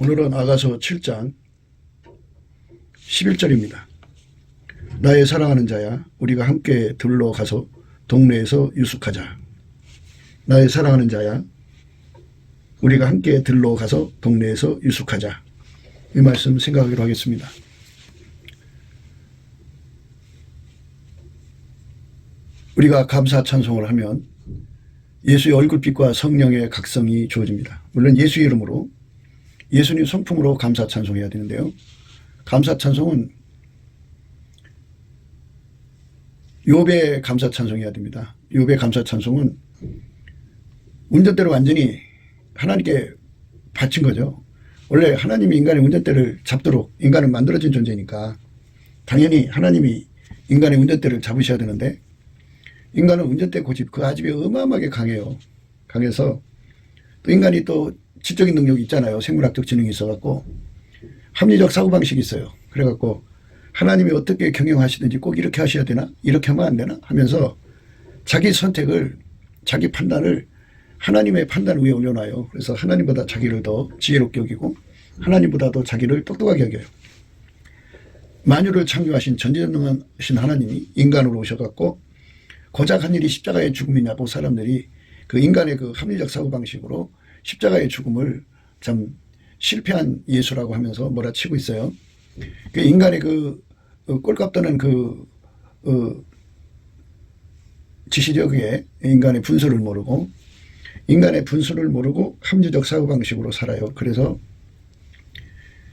오늘은 아가서 7장 11절입니다. 나의 사랑하는 자야, 우리가 함께 들러 가서 동네에서 유숙하자. 나의 사랑하는 자야, 우리가 함께 들러 가서 동네에서 유숙하자. 이 말씀 생각하기로 하겠습니다. 우리가 감사 찬송을 하면 예수의 얼굴빛과 성령의 각성이 주어집니다. 물론 예수의 이름으로, 예수님 성품으로 감사 찬송해야 되는데요. 감사 찬송은 욥의 감사 찬송해야 됩니다. 욥의 감사 찬송은 운전대를 완전히 하나님께 바친 거죠. 원래 하나님이 인간의 운전대를 잡도록 인간은 만들어진 존재니까 당연히 하나님이 인간의 운전대를 잡으셔야 되는데, 인간은 운전대 고집, 그 아집이 어마어마하게 강해요. 강해서 또 인간이 또 지적인 능력이 있잖아요. 생물학적 지능이 있어갖고 합리적 사고방식이 있어요. 그래갖고 하나님이 어떻게 경영하시든지 꼭 이렇게 하셔야 되나? 이렇게 하면 안 되나? 하면서 자기 선택을, 자기 판단을 하나님의 판단 위에 올려놔요. 그래서 하나님보다 자기를 더 지혜롭게 여기고 하나님보다도 자기를 똑똑하게 여겨요. 만유를 창조하신 전지전능하신 하나님이 인간으로 오셔갖고 고작 한 일이 십자가의 죽음이냐고 사람들이 그 인간의 그 합리적 사고방식으로 십자가의 죽음을 참 실패한 예수라고 하면서 몰아치고 있어요. 그 인간의 그 꼴값 떠는 그 지시력에 인간의 분수를 모르고, 인간의 분수를 모르고 합리적 사고방식으로 살아요. 그래서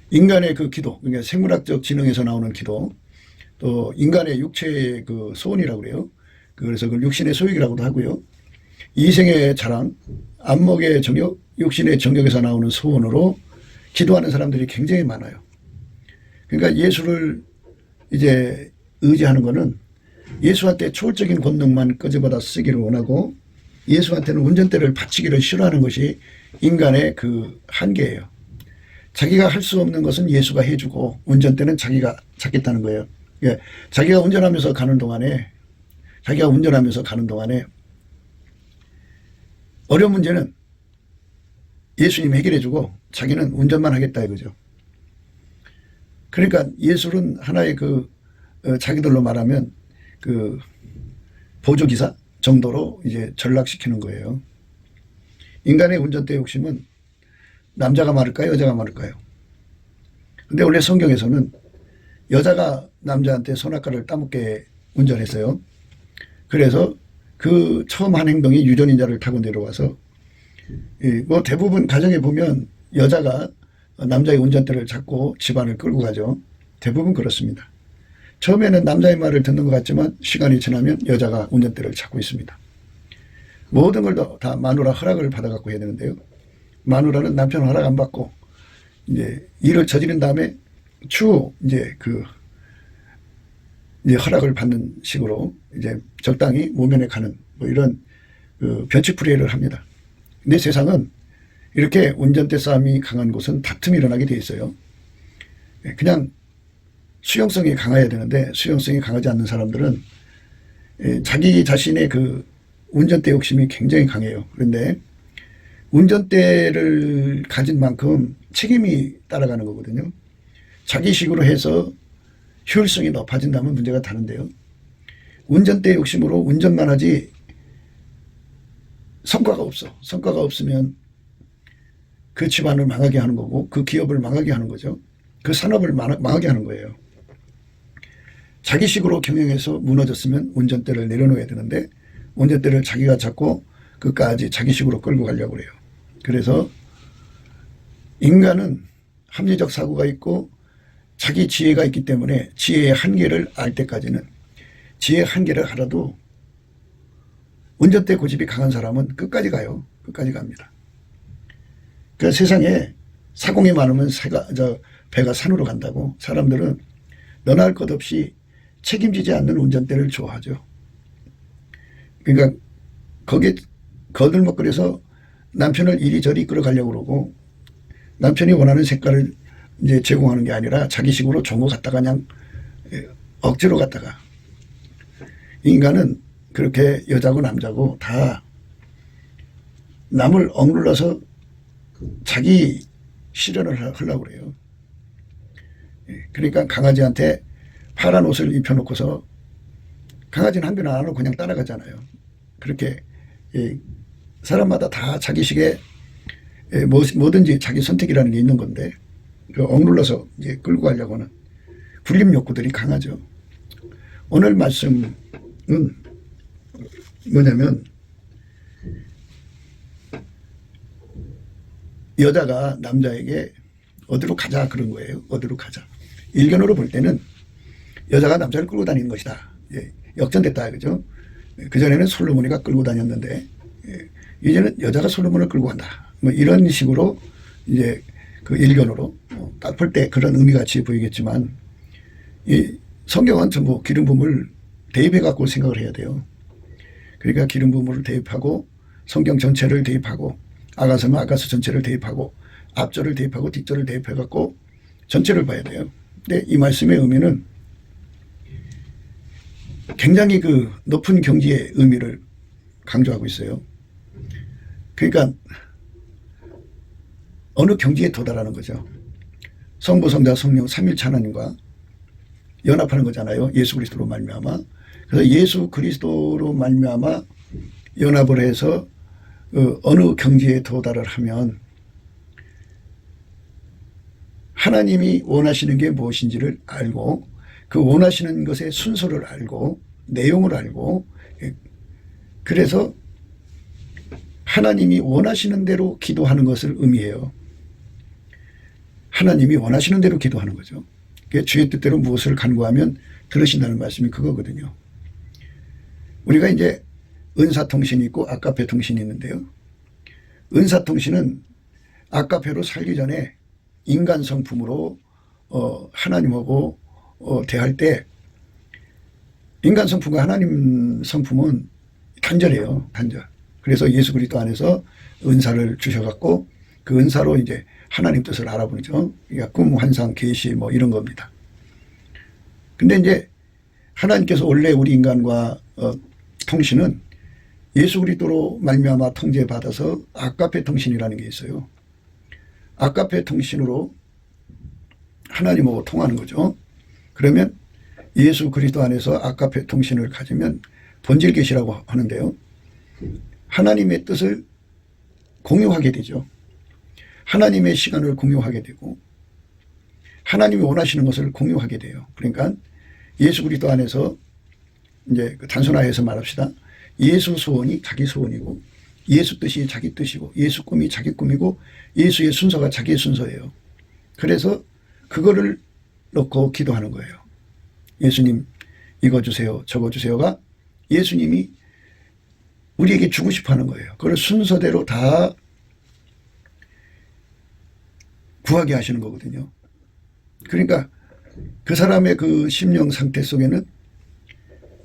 인간의 그 기도, 그러니까 생물학적 지능에서 나오는 기도, 또 인간의 육체의 그 소원이라고 그래요. 그래서 그 육신의 소욕이라고도 하고요. 이생의 자랑, 안목의 정욕, 육신의 정욕에서 나오는 소원으로 기도하는 사람들이 굉장히 많아요. 그러니까 예수를 이제 의지하는 거는 예수한테 초월적인 권능만 끄집어다 쓰기를 원하고 예수한테는 운전대를 바치기를 싫어하는 것이 인간의 그 한계예요. 자기가 할 수 없는 것은 예수가 해주고 운전대는 자기가 잡겠다는 거예요. 예, 자기가 운전하면서 가는 동안에 어려운 문제는 예수님이 해결해주고 자기는 운전만 하겠다 이거죠. 그러니까 예술은 하나의 그 자기들로 말하면 그 보조기사 정도로 이제 전락시키는 거예요. 인간의 운전대 욕심은 남자가 많을까요? 여자가 많을까요? 근데 원래 성경에서는 여자가 남자한테 손아까를 따먹게 운전했어요. 그래서 그 처음 한 행동이 유전인자를 타고 내려와서, 뭐 대부분 가정에 보면 여자가 남자의 운전대를 잡고 집안을 끌고 가죠. 대부분 그렇습니다. 처음에는 남자의 말을 듣는 것 같지만 시간이 지나면 여자가 운전대를 잡고 있습니다. 모든 걸 다 마누라 허락을 받아갖고 해야 되는데요. 마누라는 남편 허락 안 받고 이제 일을 저지른 다음에 추후 이제 허락을 받는 식으로 이제 적당히 모면에 가는 뭐 이런 그 변칙불이를 합니다. 근데 세상은 이렇게 운전대 싸움이 강한 곳은 다툼이 일어나게 돼 있어요. 그냥 수용성이 강해야 되는데 수용성이 강하지 않는 사람들은 자기 자신의 그 운전대 욕심이 굉장히 강해요. 그런데 운전대를 가진 만큼 책임이 따라가는 거거든요. 자기식으로 해서 효율성이 높아진다면 문제가 다른데요. 운전대 욕심으로 운전만 하지 성과가 없어. 성과가 없으면 그 집안을 망하게 하는 거고 그 기업을 망하게 하는 거죠. 그 산업을 망하게 하는 거예요. 자기식으로 경영해서 무너졌으면 운전대를 내려놓아야 되는데 운전대를 자기가 잡고 끝까지 자기식으로 끌고 가려고 그래요. 그래서 인간은 합리적 사고가 있고 자기 지혜가 있기 때문에 지혜의 한계를 알 때까지는, 지혜의 한계를 알아도 운전대 고집이 강한 사람은 끝까지 가요. 끝까지 갑니다. 그 세상에 사공이 많으면 배가 산으로 간다고, 사람들은 너나 할 것 없이 책임지지 않는 운전대를 좋아하죠. 그러니까 거기에 거들먹거려서 남편을 이리저리 이끌어가려고 그러고 남편이 원하는 색깔을 이제 제공하는 게 아니라 자기식으로 좋은 거 갖다가 그냥 억지로 갖다가. 인간은 그렇게 여자고 남자고 다 남을 억눌러서 자기 실현을 하려고 그래요. 그러니까 강아지한테 파란 옷을 입혀놓고서 강아지는 한 변 안 하고 그냥 따라가잖아요. 그렇게 사람마다 다 자기식의 뭐든지 자기 선택이라는 게 있는 건데 그 억눌러서 이제 끌고 가려고 하는 군림 욕구들이 강하죠. 오늘 말씀은 뭐냐면 여자가 남자에게 어디로 가자 그런 거예요. 어디로 가자. 일견으로 볼 때는 여자가 남자를 끌고 다니는 것이다. 역전됐다 그죠. 그전에는 솔로몬이가 끌고 다녔는데 이제는 여자가 솔로몬을 끌고 간다. 뭐 이런 식으로 이제 그 일견으로 딱 볼 때 그런 의미 같이 보이겠지만 이 성경은 전부 기름 부음을 대입해 갖고 생각을 해야 돼요. 그러니까 기름 부음을 대입하고 성경 전체를 대입하고 아가서면 아가서 전체를 대입하고 앞절을 대입하고 뒷절을 대입해 갖고 전체를 봐야 돼요. 근데 이 말씀의 의미는 굉장히 그 높은 경지의 의미를 강조하고 있어요. 그러니까 어느 경지에 도달하는 거죠. 성부, 성자, 성령 삼일체 하나님과 연합하는 거잖아요. 예수 그리스도로 말미암아. 그래서 예수 그리스도로 말미암아 연합을 해서 어느 경지에 도달을 하면 하나님이 원하시는 게 무엇인지를 알고 그 원하시는 것의 순서를 알고 내용을 알고 그래서 하나님이 원하시는 대로 기도하는 것을 의미해요. 하나님이 원하시는 대로 기도하는 거죠. 주의 뜻대로 무엇을 간구하면 들으신다는 말씀이 그거거든요. 우리가 이제 은사통신이 있고 아카페 통신이 있는데요. 은사통신은 아카페로 살기 전에 인간 성품으로 하나님하고 대할 때 인간 성품과 하나님 성품은 단절해요. 단절. 그래서 예수 그리스도 안에서 은사를 주셔갖고 그 은사로 이제 하나님 뜻을 알아보죠. 그러니까 꿈, 환상, 계시 뭐 이런 겁니다. 근데 이제 하나님께서 원래 우리 인간과 통신은 예수 그리스도로 말미암아 통제받아서 아카페 통신이라는 게 있어요. 아카페 통신으로 하나님하고 통하는 거죠. 그러면 예수 그리스도 안에서 아카페 통신을 가지면 본질 계시라고 하는데요. 하나님의 뜻을 공유하게 되죠. 하나님의 시간을 공유하게 되고 하나님이 원하시는 것을 공유하게 돼요. 그러니까 예수 그리스도 안에서 이제 단순화해서 말합시다. 예수 소원이 자기 소원이고 예수 뜻이 자기 뜻이고 예수 꿈이 자기 꿈이고 예수의 순서가 자기의 순서예요. 그래서 그거를 놓고 기도하는 거예요. 예수님 이거 주세요 저거 주세요가 예수님이 우리에게 주고 싶어 하는 거예요. 그걸 순서대로 다 구하게 하시는 거거든요. 그러니까 그 사람의 그 심령 상태 속에는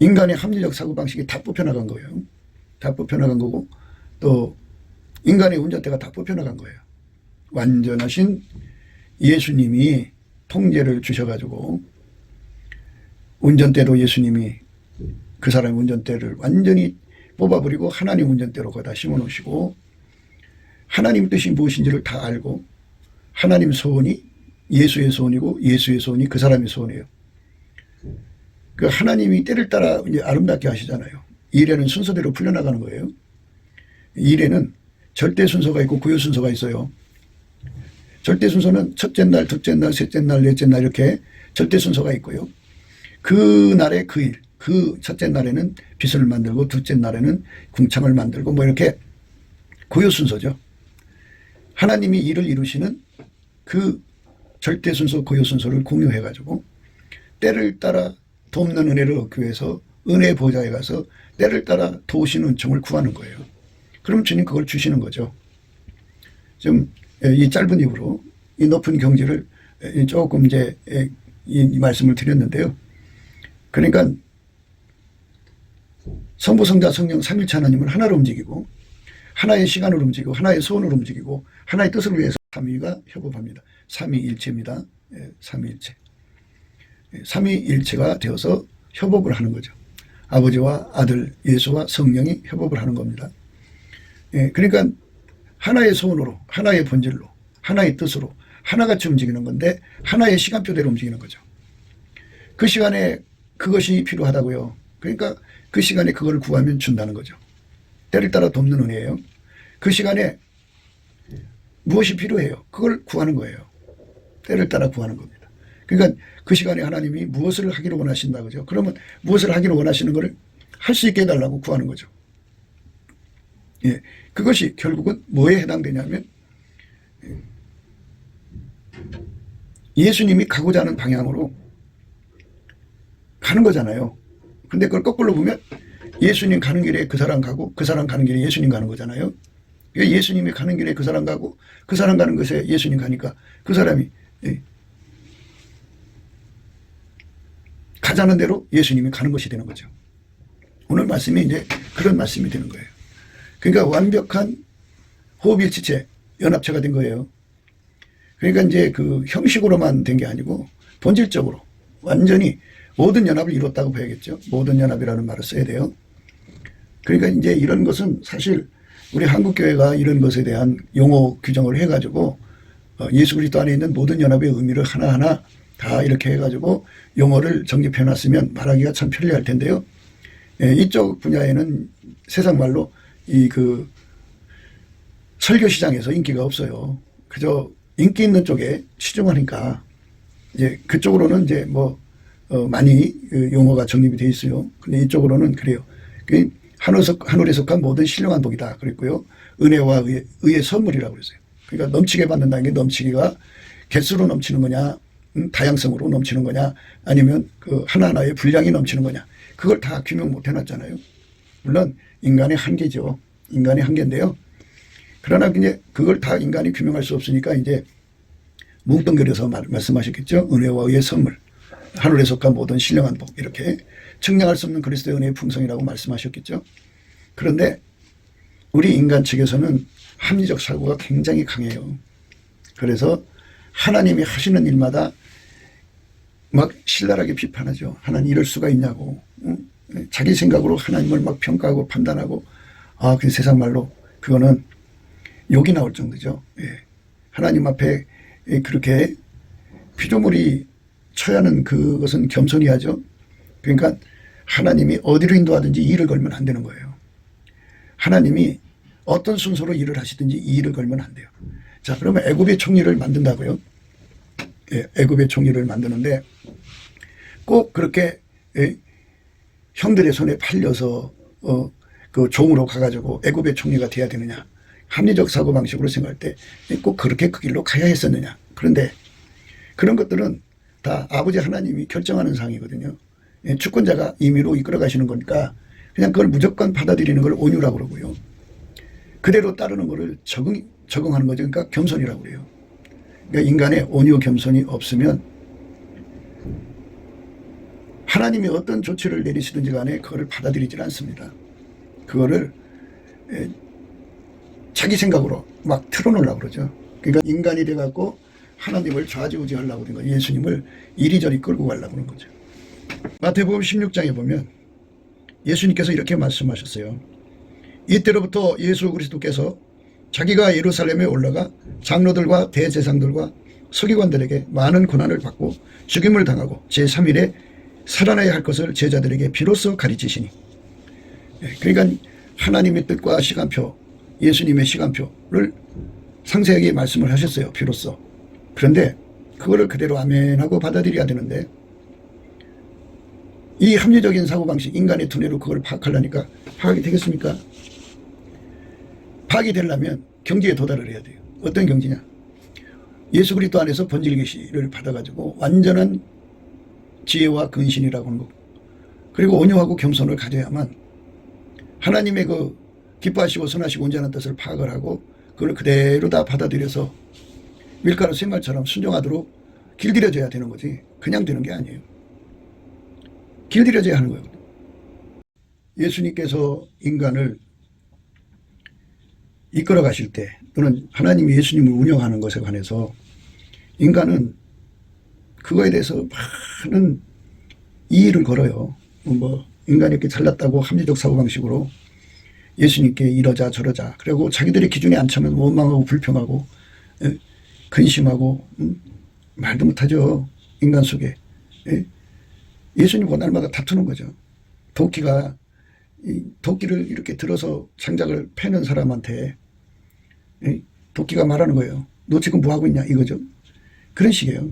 인간의 합리적 사고방식이 다 뽑혀나간 거예요. 다 뽑혀나간 거고 또 인간의 운전대가 다 뽑혀나간 거예요. 완전하신 예수님이 통제를 주셔가지고 운전대도 예수님이 그 사람의 운전대를 완전히 뽑아버리고 하나님 운전대로 거기다 심어놓으시고 하나님 뜻이 무엇인지를 다 알고 하나님 소원이 예수의 소원이고 예수의 소원이 그 사람의 소원이에요. 그 하나님이 때를 따라 이제 아름답게 하시잖아요. 일에는 순서대로 풀려나가는 거예요. 일에는 절대 순서가 있고 구요 순서가 있어요. 절대 순서는 첫째 날, 둘째 날, 셋째 날, 넷째 날 이렇게 절대 순서가 있고요. 그 날의 그 일, 그 첫째 날에는 빚을 만들고 둘째 날에는 궁창을 만들고 뭐 이렇게 구요 순서죠. 하나님이 일을 이루시는 그 절대 순서, 고요 순서를 공유해가지고 때를 따라 돕는 은혜를 얻기 위해서 은혜 보좌에 가서 때를 따라 도우시는 은총을 구하는 거예요. 그럼 주님 그걸 주시는 거죠. 좀 이 짧은 입으로 이 높은 경지를 조금 이제 이 말씀을 드렸는데요. 그러니까 성부, 성자, 성령 삼일체 하나님을 하나로 움직이고 하나의 시간으로 움직이고 하나의 소원으로 움직이고 하나의 뜻을 위해서 삼위가 협업합니다. 삼위일체입니다. 삼위일체. 삼위일체가 되어서 협업을 하는 거죠. 아버지와 아들 예수와 성령이 협업을 하는 겁니다. 그러니까 하나의 소원으로 하나의 본질로 하나의 뜻으로 하나같이 움직이는 건데 하나의 시간표대로 움직이는 거죠. 그 시간에 그것이 필요하다고요. 그러니까 그 시간에 그걸 구하면 준다는 거죠. 때를 따라 돕는 은혜예요. 그 시간에 무엇이 필요해요? 그걸 구하는 거예요. 때를 따라 구하는 겁니다. 그러니까 그 시간에 하나님이 무엇을 하기를 원하신다 그죠? 그러면 무엇을 하기를 원하시는 것을 할 수 있게 해달라고 구하는 거죠. 예, 그것이 결국은 뭐에 해당되냐면 예수님이 가고자 하는 방향으로 가는 거잖아요. 근데 그걸 거꾸로 보면 예수님 가는 길에 그 사람 가고 그 사람 가는 길에 예수님 가는 거잖아요. 예수님이 가는 길에 그 사람 가고 그 사람 가는 것에 예수님 가니까 그 사람이 가자는 대로 예수님이 가는 것이 되는 거죠. 오늘 말씀이 이제 그런 말씀이 되는 거예요. 그러니까 완벽한 호흡일치체, 연합체가 된 거예요. 그러니까 이제 그 형식으로만 된 게 아니고 본질적으로 완전히 모든 연합을 이뤘다고 봐야겠죠. 모든 연합이라는 말을 써야 돼요. 그러니까 이제 이런 것은 사실 우리 한국교회가 이런 것에 대한 용어 규정을 해가지고 예수 그리스도 안에 있는 모든 연합의 의미를 하나하나 다 이렇게 해가지고 용어를 정립해 놨으면 말하기가 참 편리할 텐데요. 이쪽 분야에는 세상 말로 이 그 설교 시장에서 인기가 없어요. 그저 인기 있는 쪽에 치중하니까 이제 그쪽으로는 이제 뭐 많이 용어가 정립이 돼 있어요. 근데 이쪽으로는 그래요. 하늘에 속한 모든 신령한 복이다 그랬고요. 은혜와 의의 선물이라고 그랬어요. 그러니까 넘치게 받는다는 게 넘치기가 개수로 넘치는 거냐, 다양성으로 넘치는 거냐, 아니면 그 하나하나의 분량이 넘치는 거냐. 그걸 다 규명 못 해놨잖아요. 물론 인간의 한계죠. 인간의 한계인데요. 그러나 이제 그걸 다 인간이 규명할 수 없으니까 이제 뭉뚱그려서 말씀하셨겠죠. 은혜와 의의 선물, 하늘에 속한 모든 신령한 복, 이렇게 측량할 수 없는 그리스도의 은혜의 풍성이라고 말씀하셨겠죠. 그런데 우리 인간 측에서는 합리적 사고가 굉장히 강해요. 그래서 하나님이 하시는 일마다 막 신랄하게 비판하죠. 하나님 이럴 수가 있냐고. 자기 생각으로 하나님을 막 평가하고 판단하고, 그 세상 말로 그거는 욕이 나올 정도죠. 예. 하나님 앞에 그렇게 피조물이 처하는 그것은 겸손히 하죠. 그러니까 하나님이 어디로 인도하든지 일을 걸면 안 되는 거예요. 하나님이 어떤 순서로 일을 하시든지 이 일을 걸면 안 돼요. 자, 그러면 애굽의 총리를 만든다고요. 예, 애굽의 총리를 만드는데 꼭 그렇게 형들의 손에 팔려서 그 종으로 가가지고 애굽의 총리가 돼야 되느냐. 합리적 사고방식으로 생각할 때 꼭 그렇게 그 길로 가야 했었느냐. 그런데 그런 것들은 다 아버지 하나님이 결정하는 사항이거든요. 주권자가 임의로 이끌어 가시는 거니까 그냥 그걸 무조건 받아들이는 걸 온유라고 그러고요. 그대로 따르는 거를 적응하는 거죠. 그러니까 겸손이라고 그래요. 그러니까 인간의 온유 겸손이 없으면 하나님이 어떤 조치를 내리시든지 간에 그거를 받아들이질 않습니다. 그거를 자기 생각으로 막 틀어놓으려고 그러죠. 그러니까 인간이 돼갖고 하나님을 좌지우지하려고 그런 거예요. 예수님을 이리저리 끌고 가려고 그런 거죠. 마태복음 16장에 보면 예수님께서 이렇게 말씀하셨어요. 이때로부터 예수 그리스도께서 자기가 예루살렘에 올라가 장로들과 대제사장들과 서기관들에게 많은 고난을 받고 죽임을 당하고 제3일에 살아나야 할 것을 제자들에게 비로소 가르치시니. 그러니까 하나님의 뜻과 시간표, 예수님의 시간표를 상세하게 말씀을 하셨어요. 비로소. 그런데 그거를 그대로 아멘하고 받아들여야 되는데 이 합리적인 사고방식, 인간의 두뇌로 그걸 파악하려니까 파악이 되겠습니까? 파악이 되려면 경지에 도달을 해야 돼요. 어떤 경지냐? 예수 그리스도 안에서 번질 계시를 받아가지고 완전한 지혜와 근신이라고 하는 거, 그리고 온유하고 겸손을 가져야만 하나님의 그 기뻐하시고 선하시고 온전한 뜻을 파악을 하고 그걸 그대로 다 받아들여서 밀가루 쇠말처럼 순종하도록 길들여져야 되는 거지 그냥 되는 게 아니에요. 길들여져야 하는 거예요. 예수님께서 인간을 이끌어 가실 때 또는 하나님이 예수님을 운영하는 것에 관해서 인간은 그거에 대해서 많은 이의를 걸어요. 뭐 인간이 이렇게 잘났다고 합리적 사고방식으로 예수님께 이러자 저러자, 그리고 자기들의 기준에 안 차면 원망하고 불평하고 근심하고 말도 못하죠. 인간 속에. 예? 예수님과 날마다 다투는 거죠. 도끼가 도끼를 이렇게 들어서 장작을 패는 사람한테 도끼가 말하는 거예요. 너 지금 뭐 하고 있냐 이거죠. 그런 식이에요.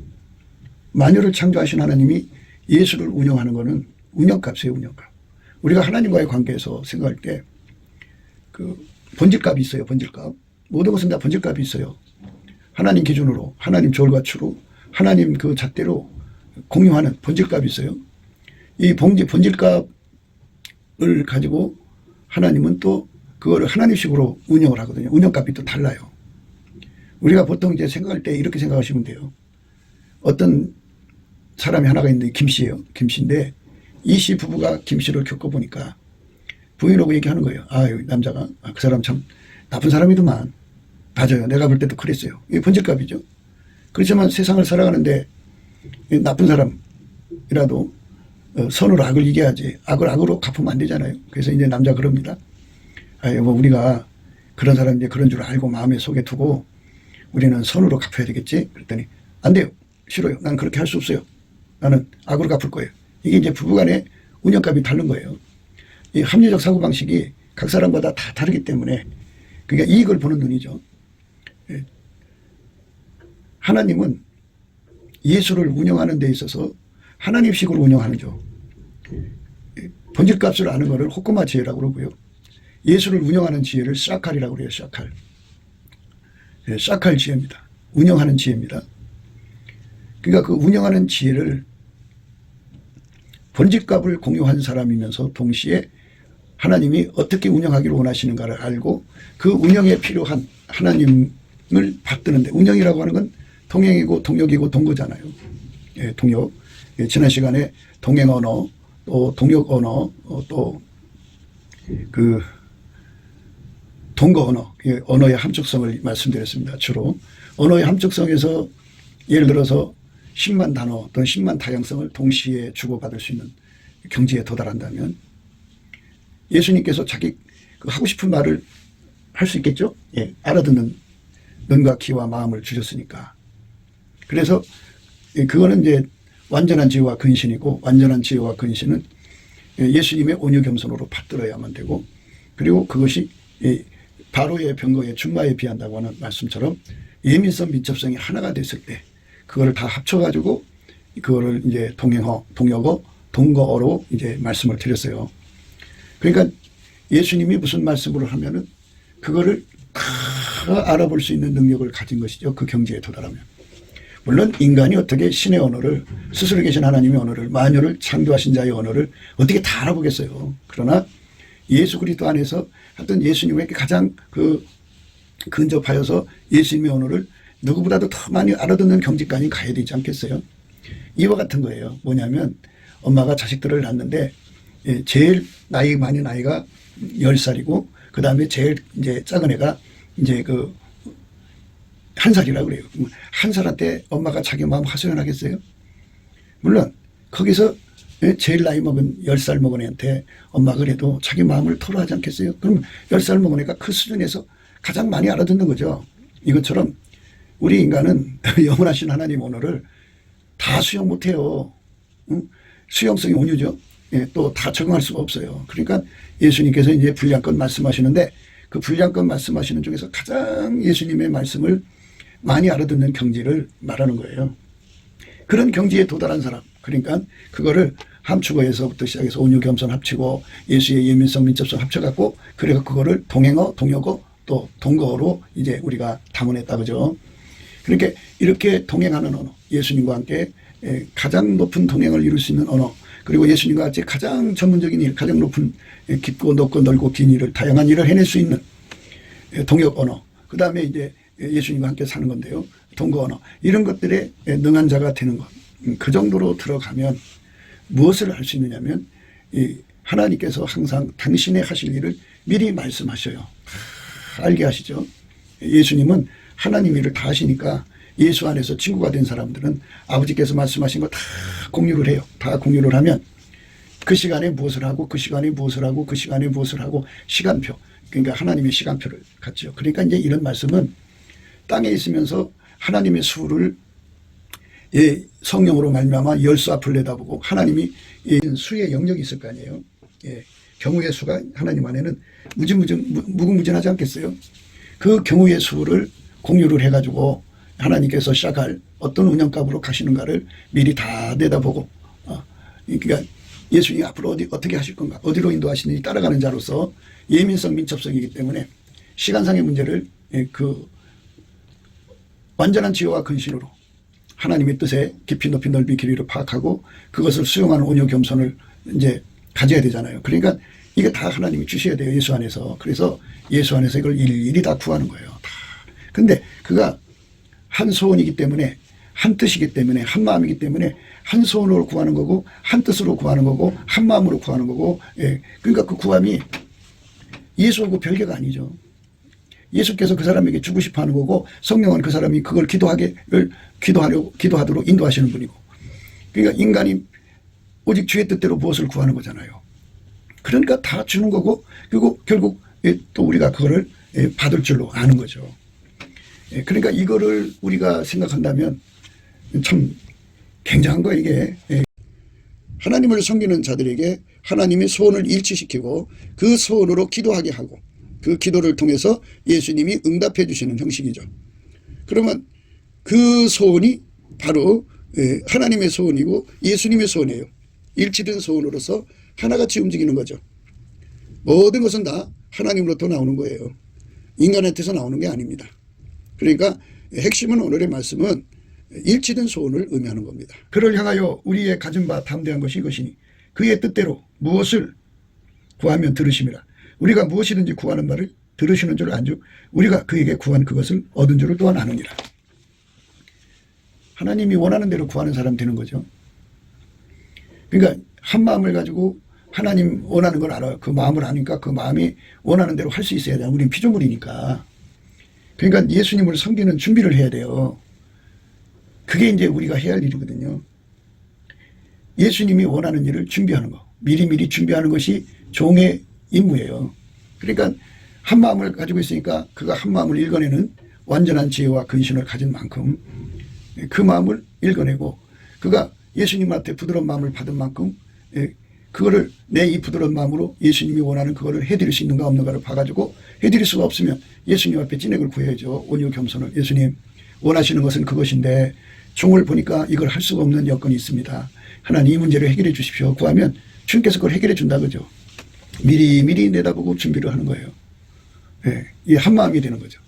만유를 창조하신 하나님이 예수를 운영하는 거는 운영값이에요. 운영값. 우리가 하나님과의 관계에서 생각할 때 그 본질값이 있어요. 본질값. 모든 것은 다 본질값이 있어요. 하나님 기준으로 하나님 조울과추로 하나님 그 잣대로 공유하는 본질값이 있어요. 이 본질값을 가지고 하나님은 또 그거를 하나님식으로 운영을 하거든요. 운영값이 또 달라요. 우리가 보통 이제 생각할 때 이렇게 생각하시면 돼요. 어떤 사람이 하나가 있는데 김씨예요. 김씨인데 이 씨 부부가 김씨를 겪어보니까 부인하고 얘기하는 거예요. 남자가 그 사람 참 나쁜 사람이더만. 맞아요. 내가 볼 때도 그랬어요. 이게 본질값이죠. 그렇지만 세상을 살아가는데 나쁜 사람이라도 선으로 악을 이겨야지. 악을 악으로 갚으면 안 되잖아요. 그래서 이제 남자 그럽니다. 여보, 우리가 그런 사람 이제 그런 줄 알고 마음에 속에 두고 우리는 선으로 갚아야 되겠지. 그랬더니 안 돼요. 싫어요. 난 그렇게 할 수 없어요. 나는 악으로 갚을 거예요. 이게 이제 부부간의 운영값이 다른 거예요. 이 합리적 사고방식이 각 사람마다 다 다르기 때문에 그러니까 이익을 보는 눈이죠. 하나님은 예수를 운영하는 데 있어서 하나님식으로 운영하는죠. 본질값을 아는 것을 호쿠마 지혜라고 그러고요. 예수를 운영하는 지혜를 샤칼이라고 그래요. 샤칼. 샤칼 지혜입니다. 운영하는 지혜입니다. 그러니까 그 운영하는 지혜를 본질값을 공유한 사람이면서 동시에 하나님이 어떻게 운영하기를 원하시는가를 알고 그 운영에 필요한 하나님을 받드는데 운영이라고 하는 건 동행이고 동역이고 동거잖아요. 동역. 지난 시간에 동행 언어, 또 동역 언어, 또 그 동거 언어, 언어의 함축성을 말씀드렸습니다. 주로 언어의 함축성에서 예를 들어서 10만 단어 또는 10만 다양성을 동시에 주고받을 수 있는 경지에 도달한다면 예수님께서 자기 하고 싶은 말을 할 수 있겠죠? 알아듣는 눈과 귀와 마음을 주셨으니까. 그래서 그거는 이제 완전한 지혜와 근신이고 완전한 지혜와 근신은 예수님의 온유 겸손으로 받들어야만 되고 그리고 그것이 바로의 병거의 준마에 비한다고 하는 말씀처럼 예민성 민첩성이 하나가 됐을 때 그거를 다 합쳐가지고 그거를 이제 동행어, 동역어, 동거어로 이제 말씀을 드렸어요. 그러니까 예수님이 무슨 말씀을 하면은 그거를 다 알아볼 수 있는 능력을 가진 것이죠. 그 경지에 도달하면. 물론 인간이 어떻게 신의 언어를 스스로 계신 하나님의 언어를 만유를 창조하신 자의 언어를 어떻게 다 알아보겠어요. 그러나 예수 그리스도 안에서 하여튼 예수님에게 가장 근접하여서 예수님의 언어를 누구보다도 더 많이 알아듣는 경지까지 가야 되지 않겠어요? 이와 같은 거예요. 뭐냐면 엄마가 자식들을 낳는데 제일 나이 많은 아이가 10살이고 그 다음에 제일 이제 작은 애가 이제 그 1살이라고 그래요. 1살한테 엄마가 자기 마음 하소연하겠어요? 물론 거기서 제일 나이 먹은 10살 먹은 애한테 엄마 그래도 자기 마음을 토로하지 않겠어요? 그럼 10살 먹은 애가 그 수준에서 가장 많이 알아듣는 거죠. 이것처럼 우리 인간은 영원하신 하나님 언어를 다 수용 못해요. 수용성이 온유죠. 또 다 적응할 수가 없어요. 그러니까 예수님께서 이제 분량껏 말씀하시는데 그 분량껏 말씀하시는 중에서 가장 예수님의 말씀을 많이 알아듣는 경지를 말하는 거예요. 그런 경지에 도달한 사람. 그러니까 그거를 함축어에서부터 시작해서 온유 겸손 합치고 예수의 예민성 민첩성 합쳐갖고 그래서 그거를 동행어, 동역어 또 동거어로 이제 우리가 담아냈다 그죠. 그러니까 이렇게 동행하는 언어, 예수님과 함께 가장 높은 동행을 이룰 수 있는 언어, 그리고 예수님과 같이 가장 전문적인 일, 가장 높은 깊고 높고 넓고 긴 일을 다양한 일을 해낼 수 있는 동역 언어, 그 다음에 이제 예수님과 함께 사는 건데요. 동거 언어, 이런 것들에 능한 자가 되는 것. 그 정도로 들어가면 무엇을 할 수 있느냐면 하나님께서 항상 당신의 하실 일을 미리 말씀하셔요. 알게 하시죠. 예수님은 하나님 일을 다 하시니까 예수 안에서 친구가 된 사람들은 아버지께서 말씀하신 거 다 공유를 해요. 다 공유를 하면 그 시간에 무엇을 하고 그 시간에 무엇을 하고 그 시간에 무엇을 하고 시간표, 그러니까 하나님의 시간표를 갖죠. 그러니까 이제 이런 말씀은 땅에 있으면서 하나님의 수를 성령으로 말미암아 열수 앞을 내다보고 하나님이 수의 영역이 있을 거 아니에요. 경우의 수가 하나님 안에는 무궁무진하지 않겠어요? 그 경우의 수를 공유를 해가지고 하나님께서 시작할 어떤 운영값으로 가시는가를 미리 다 내다보고 그러니까 예수님이 앞으로 어떻게 하실 건가, 어디로 인도하시는지 따라가는 자로서 예민성, 민첩성이기 때문에 시간상의 문제를 그 완전한 지혜와 근신으로 하나님의 뜻에 깊이 높이 넓이 길이를 파악하고 그것을 수용하는 온유 겸손을 이제 가져야 되잖아요. 그러니까 이게 다 하나님이 주셔야 돼요. 예수 안에서. 그래서 예수 안에서 이걸 일일이 다 구하는 거예요. 다. 근데 그가 한 소원이기 때문에 한 뜻이기 때문에 한 마음이기 때문에 한 소원으로 구하는 거고 한 뜻으로 구하는 거고 한 마음으로 구하는 거고 그러니까 그 구함이 예수하고 별개가 아니죠. 예수께서 그 사람에게 주고 싶어 하는 거고 성령은 그 사람이 그걸 기도하도록 인도하시는 분이고 그러니까 인간이 오직 주의 뜻대로 무엇을 구하는 거잖아요. 그러니까 다 주는 거고 그리고 결국 또 우리가 그거를 받을 줄로 아는 거죠. 그러니까 이거를 우리가 생각한다면 참 굉장한 거 이게. 하나님을 섬기는 자들에게 하나님의 소원을 일치시키고 그 소원으로 기도하게 하고 그 기도를 통해서 예수님이 응답해 주시는 형식이죠. 그러면 그 소원이 바로 하나님의 소원이고 예수님의 소원이에요. 일치된 소원으로서 하나같이 움직이는 거죠. 모든 것은 다 하나님으로부터 나오는 거예요. 인간한테서 나오는 게 아닙니다. 그러니까 핵심은 오늘의 말씀은 일치된 소원을 의미하는 겁니다. 그를 향하여 우리의 가진 바 담대한 것이 이것이니 그의 뜻대로 무엇을 구하면 들으심이라. 우리가 무엇이든지 구하는 바를 들으시는 줄 안즉 우리가 그에게 구한 그것을 얻은 줄을 또한 아느니라. 하나님이 원하는 대로 구하는 사람 되는 거죠. 그러니까 한 마음을 가지고 하나님 원하는 걸 알아요. 그 마음을 아니까 그 마음이 원하는 대로 할 수 있어야 돼요. 우리는 피조물이니까. 그러니까 예수님을 섬기는 준비를 해야 돼요. 그게 이제 우리가 해야 할 일이거든요. 예수님이 원하는 일을 준비하는 거. 미리미리 준비하는 것이 종의 임무예요. 그러니까 한 마음을 가지고 있으니까 그가 한 마음을 읽어내는 완전한 지혜와 근신을 가진 만큼 그 마음을 읽어내고 그가 예수님한테 부드러운 마음을 받은 만큼 그거를 내 이 부드러운 마음으로 예수님이 원하는 그거를 해드릴 수 있는가 없는가를 봐가지고 해드릴 수가 없으면 예수님 앞에 진액을 구해야죠. 온유 겸손을. 예수님 원하시는 것은 그것인데 종을 보니까 이걸 할 수가 없는 여건이 있습니다. 하나님 이 문제를 해결해 주십시오. 구하면 주님께서 그걸 해결해 준다 그죠. 미리 내다보고 준비를 하는 거예요. 이게 한 마음이 되는 거죠.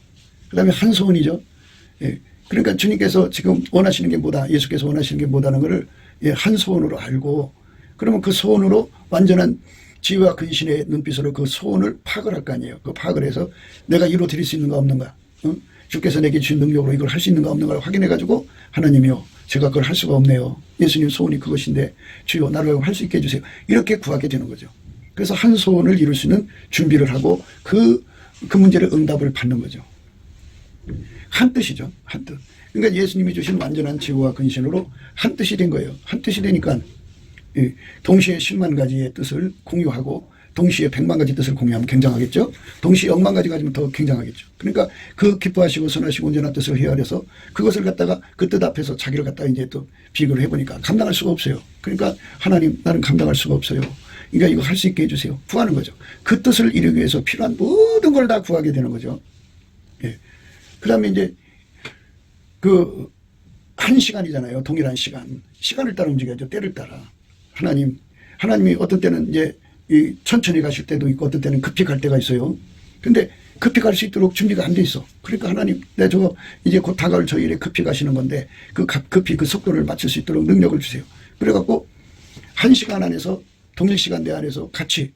그 다음에 한 소원이죠. 그러니까 주님께서 지금 원하시는 게 뭐다, 예수께서 원하시는 게 뭐다는 것을 한 소원으로 알고 그러면 그 소원으로 완전한 지혜와 근신의 눈빛으로 그 소원을 파악을 할 거 아니에요. 그 파악을 해서 내가 이루 드릴 수 있는가 없는가, 주께서 내게 주신 능력으로 이걸 할 수 있는가 없는가를 확인해 가지고 하나님이요 제가 그걸 할 수가 없네요. 예수님 소원이 그것인데 주여 나를 할 수 있게 해주세요. 이렇게 구하게 되는 거죠. 그래서 한 소원을 이룰 수 있는 준비를 하고 그 문제를 응답을 받는 거죠. 한 뜻이죠. 한 뜻. 그러니까 예수님이 주신 완전한 지혜와 근신으로 한 뜻이 된 거예요. 한 뜻이 되니까 동시에 10만 가지의 뜻을 공유하고 동시에 100만 가지 뜻을 공유하면 굉장하겠죠. 동시에 0만 가지 가지면 더 굉장하겠죠. 그러니까 그 기뻐하시고 선하시고 온전한 뜻을 헤아려서 그것을 갖다가 그 뜻 앞에서 자기를 갖다가 이제 또 비교를 해보니까 감당할 수가 없어요. 그러니까 하나님 나는 감당할 수가 없어요. 그러니까 이거 할 수 있게 해주세요. 구하는 거죠. 그 뜻을 이루기 위해서 필요한 모든 걸 다 구하게 되는 거죠. 그 다음에 이제 한 시간이잖아요. 동일한 시간. 시간을 따라 움직여야죠. 때를 따라. 하나님이 어떤 때는 이제 천천히 가실 때도 있고 어떤 때는 급히 갈 때가 있어요. 근데 급히 갈 수 있도록 준비가 안 돼 있어. 그러니까 하나님, 저거 이제 곧 다가올 저 일에 급히 가시는 건데 급히 그 속도를 맞출 수 있도록 능력을 주세요. 그래갖고 한 시간 안에서 동일 시간대 안에서 같이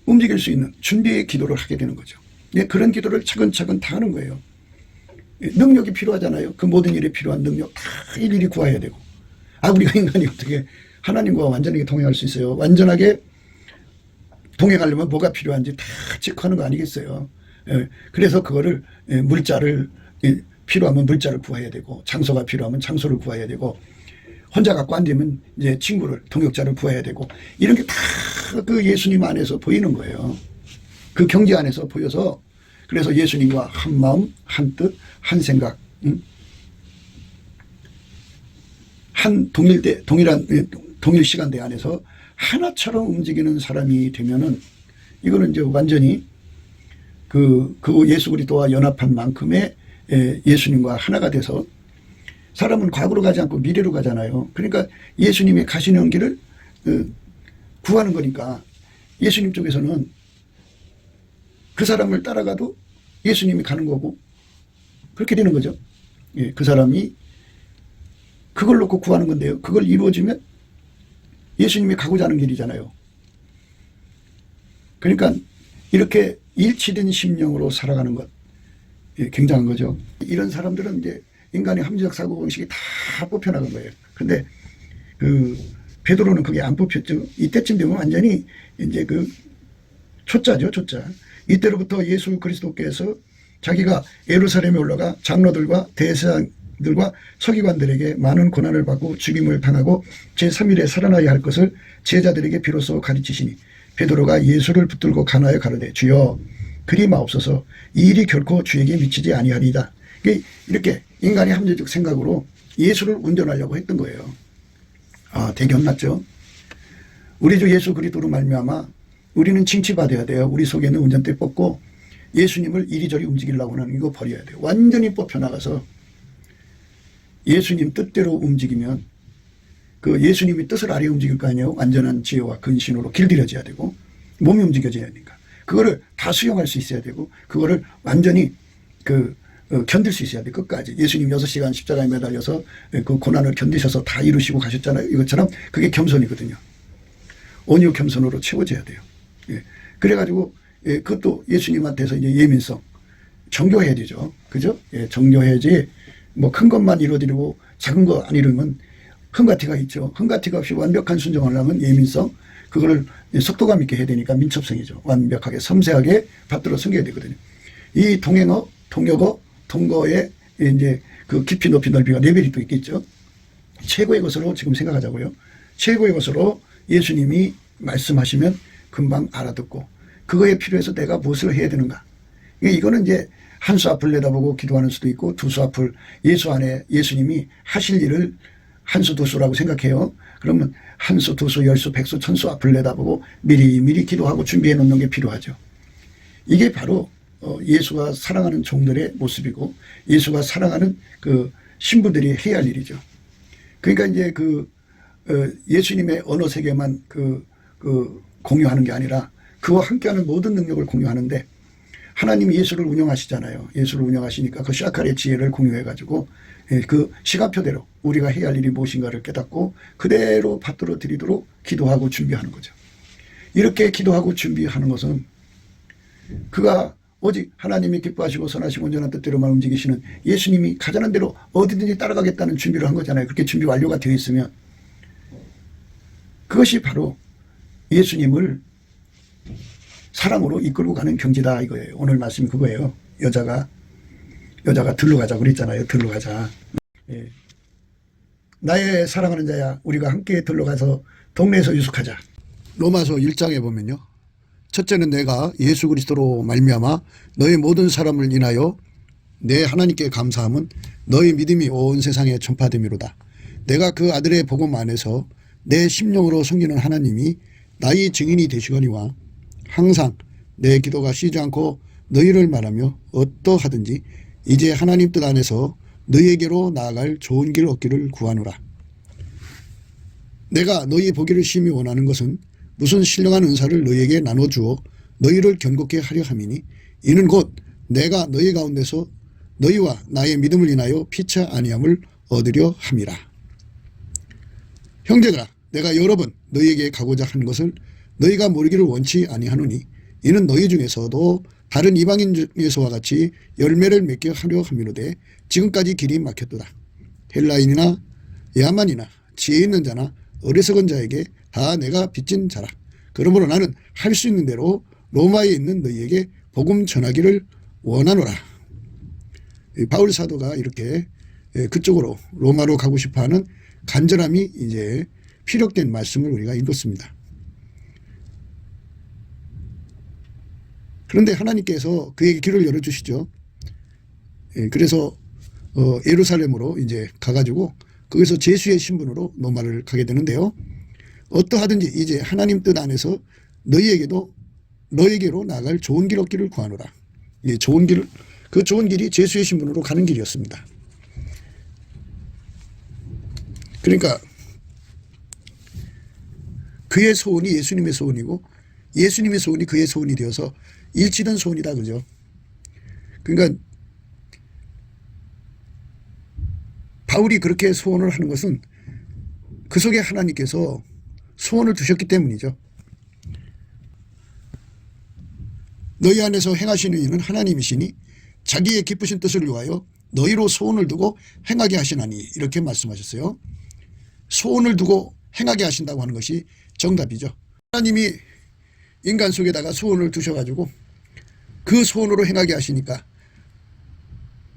움직일 수 있는 준비의 기도를 하게 되는 거죠. 그런 기도를 차근차근 다 하는 거예요. 능력이 필요하잖아요. 그 모든 일에 필요한 능력 다 일일이 구해야 되고. 우리가 인간이 어떻게 하나님과 완전하게 동행할 수 있어요. 완전하게 동행하려면 뭐가 필요한지 다 체크하는 거 아니겠어요. 그래서 그거를 물자를 필요하면 물자를 구해야 되고 장소가 필요하면 장소를 구해야 되고 혼자 갖고 안 되면 이제 친구를 동역자를 구해야 되고 이런 게 다 그 예수님 안에서 보이는 거예요. 그 경지 안에서 보여서 그래서 예수님과 한 마음, 한 뜻, 한 생각, 한 동일 시간대 안에서 하나처럼 움직이는 사람이 되면은 이거는 이제 완전히 그 예수 그리스도와 연합한 만큼의 예수님과 하나가 돼서 사람은 과거로 가지 않고 미래로 가잖아요. 그러니까 예수님이 가시는 길을 구하는 거니까 예수님 쪽에서는 그 사람을 따라가도 예수님이 가는 거고 그렇게 되는 거죠. 예, 그 사람이 그걸 놓고 구하는 건데요. 그걸 이루어지면 예수님이 가고자 하는 길이잖아요. 그러니까 이렇게 일치된 심령으로 살아가는 것, 예, 굉장한 거죠. 이런 사람들은 이제 인간의 합리적 사고방식이 다 뽑혀나간 거예요. 근데 베드로는 그게 안 뽑혔죠. 이때쯤 되면 완전히 이제 초짜죠, 초짜. 이때로부터 예수 그리스도께서 자기가 예루살렘에 올라가 장로들과 대제사장들과 서기관들에게 많은 고난을 받고 죽임을 당하고 제3일에 살아나야 할 것을 제자들에게 비로소 가르치시니 베드로가 예수를 붙들고 간하여 가로되 주여 그리 마옵소서 이 일이 결코 주에게 미치지 아니하리이다. 이렇게 인간의 합리적 생각으로 예수를 운전하려고 했던 거예요. 아, 되게 혼났죠. 우리 주 예수 그리스도로 말미암아 우리는 칭치받아야 돼요. 우리 속에 있는 운전대 뽑고 예수님을 이리저리 움직이려고 하는 이거 버려야 돼요. 완전히 뽑혀나가서 예수님 뜻대로 움직이면 그 예수님이 뜻을 아래 움직일 거 아니에요. 완전한 지혜와 근신으로 길들여져야 되고 몸이 움직여져야 하니까 그거를 다 수용할 수 있어야 되고 그거를 완전히 견딜 수 있어야 돼. 끝까지. 예수님 6시간 십자가에 매달려서 그 고난을 견디셔서 다 이루시고 가셨잖아요. 이것처럼 그게 겸손이거든요. 온유 겸손으로 채워져야 돼요. 예. 그래가지고 그것도 예수님한테서 이제 예민성 정교해야 되죠. 그죠? 예, 정교해야지 뭐 큰 것만 이루어드리고 작은 거 안 이루면 흥가티가 있죠. 흥가티가 없이 완벽한 순종을 하면 예민성 그거를 속도감 있게 해야 되니까 민첩성이죠. 완벽하게 섬세하게 받들어 섬겨야 되거든요. 이 동행어, 동역어, 동거의 이제 그 깊이 높이 넓이가 레벨이 또 있겠죠. 최고의 것으로 지금 생각하자고요. 최고의 것으로 예수님이 말씀하시면 금방 알아듣고 그거에 필요해서 내가 무엇을 해야 되는가. 이거는 이제 한 수 앞을 내다보고 기도하는 수도 있고 두 수 앞을 예수 안에 예수님이 하실 일을 한 수 두 수라고 생각해요. 그러면 한 수, 두 수, 열 수, 백 수, 천 수 앞을 내다보고 미리 기도하고 준비해 놓는 게 필요하죠. 이게 바로 예수가 사랑하는 종들의 모습이고 예수가 사랑하는 그 신부들이 해야 할 일이죠. 그러니까 이제 예수님의 언어 세계만 공유하는 게 아니라 그와 함께하는 모든 능력을 공유하는데 하나님이 예수를 운영하시잖아요. 예수를 운영하시니까 그 샤칼의 지혜를 공유해가지고 그 시간표대로 우리가 해야 할 일이 무엇인가를 깨닫고 그대로 받들어 드리도록 기도하고 준비하는 거죠. 이렇게 기도하고 준비하는 것은 그가 오직 하나님이 기뻐하시고 선하시고 온전한 뜻대로만 움직이시는 예수님이 가자는 대로 어디든지 따라가겠다는 준비를 한 거잖아요. 그렇게 준비 완료가 되어 있으면 그것이 바로 예수님을 사랑으로 이끌고 가는 경지다 이거예요. 오늘 말씀이 그거예요. 여자가 들러 가자 그랬잖아요. 들러 가자. 예. 나의 사랑하는 자야 우리가 함께 들러 가서 동네에서 유숙하자. 로마서 1장에 보면요. 첫째는 내가 예수 그리스도로 말미암아 너희 모든 사람을 인하여 내 하나님께 감사함은 너희 믿음이 온 세상에 전파됨이로다. 내가 그 아들의 복음 안에서 내 심령으로 섬기는 하나님이 나의 증인이 되시거니와 항상 내 기도가 쉬지 않고 너희를 말하며 어떠하든지 이제 하나님 뜻 안에서 너희에게로 나아갈 좋은 길 얻기를 구하노라. 내가 너희 보기를 심히 원하는 것은 무슨 신령한 은사를 너희에게 나눠주어 너희를 견고케 하려 함이니 이는 곧 내가 너희 가운데서 너희와 나의 믿음을 인하여 피차 아니함을 얻으려 함이라. 형제들아 내가 여러 번 너희에게 가고자 한 것을 너희가 모르기를 원치 아니하노니 이는 너희 중에서도 다른 이방인 중에서와 같이 열매를 맺게 하려 함이로되 지금까지 길이 막혔도다. 헬라인이나 야만이나 지혜 있는 자나 어리석은 자에게 다 내가 빚진 자라. 그러므로 나는 할 수 있는 대로 로마에 있는 너희에게 복음 전하기를 원하노라. 바울 사도가 이렇게 그쪽으로 로마로 가고 싶어하는 간절함이 이제 피력된 말씀을 우리가 읽었습니다. 그런데 하나님께서 그에게 길을 열어주시죠. 예, 그래서 예루살렘으로 이제 가가지고 거기서 제수의 신분으로 로마를 가게 되는데요. 어떠하든지 이제 하나님 뜻 안에서 너에게로 나갈 좋은 길 얻기를 구하노라. 예, 좋은 길, 그 좋은 길이 제수의 신분으로 가는 길이었습니다. 그러니까 그의 소원이 예수님의 소원이고 예수님의 소원이 그의 소원이 되어서 일치된 소원이다. 그죠? 그러니까 바울이 그렇게 소원을 하는 것은 그 속에 하나님께서 소원을 두셨기 때문이죠. 너희 안에서 행하시는 이는 하나님이시니 자기의 기쁘신 뜻을 위하여 너희로 소원을 두고 행하게 하시나니 이렇게 말씀하셨어요. 소원을 두고 행하게 하신다고 하는 것이 정답이죠. 하나님이 인간 속에다가 소원을 두셔가지고 그 소원으로 행하게 하시니까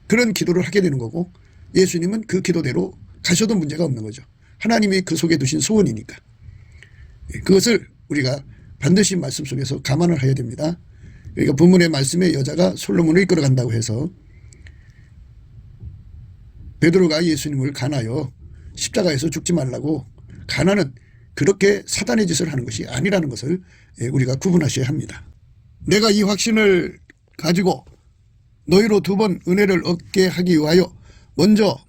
그런 기도를 하게 되는 거고 예수님은 그 기도대로 가셔도 문제가 없는 거죠. 하나님이 그 속에 두신 소원이니까. 그것을 우리가 반드시 말씀 속에서 감안을 해야 됩니다. 그러니까 본문의 말씀에 여자가 솔로몬을 이끌어간다고 해서 베드로가 예수님을 간하여 십자가에서 죽지 말라고 간하는 그렇게 사단의 짓을 하는 것이 아니라는 것을 우리가 구분하셔야 합니다. 내가 이 확신을 가지고 너희로 두 번 은혜를 얻게 하기 위하여 먼저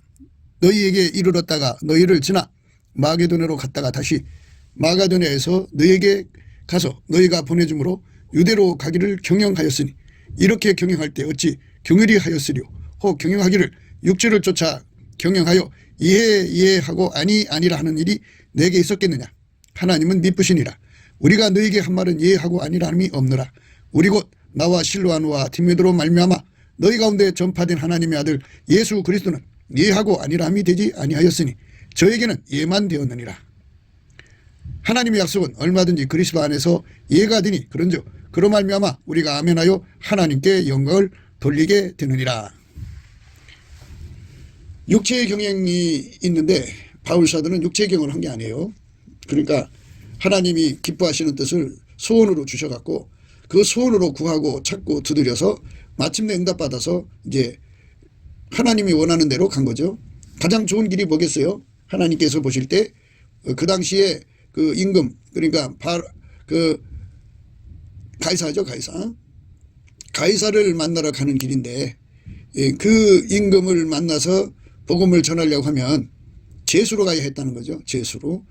너희에게 이르렀다가 너희를 지나 마게도냐로 갔다가 다시 마가도냐에서 너희에게 가서 너희가 보내줌으로 유대로 가기를 경영하였으니 이렇게 경영할 때 어찌 경휼히 하였으리요. 혹 경영하기를 육체를 쫓아 경영하여 이해하고 아니라 하는 일이 내게 있었겠느냐. 하나님은 미쁘시니라. 우리가 너희에게 한 말은 이해하고 아니라 함이 없느라. 우리 곧 나와 실로아누와 디메드로 말미암아 너희 가운데 전파된 하나님의 아들 예수 그리스도는 이해하고 아니라 함이 되지 아니하였으니 저에게는 예만 되었느니라. 하나님의 약속은 얼마든지 그리스도 안에서 이해가 되니 그런즉 그로 말미암아 우리가 아멘하여 하나님께 영광을 돌리게 되느니라. 육체의 경영이 있는데 바울 사도는 육체의 경영을 한 게 아니에요. 그러니까 하나님이 기뻐하시는 뜻을 소원으로 주셔갖고 그 소원으로 구하고 찾고 두드려서 마침내 응답받아서 이제 하나님이 원하는 대로 간 거죠. 가장 좋은 길이 뭐겠어요? 하나님께서 보실 때 그 당시에 그 임금 그러니까 그 가이사죠. 가이사를 만나러 가는 길인데 그 임금을 만나서 복음을 전하려고 하면 제수로 가야 했다는 거죠. 제수로.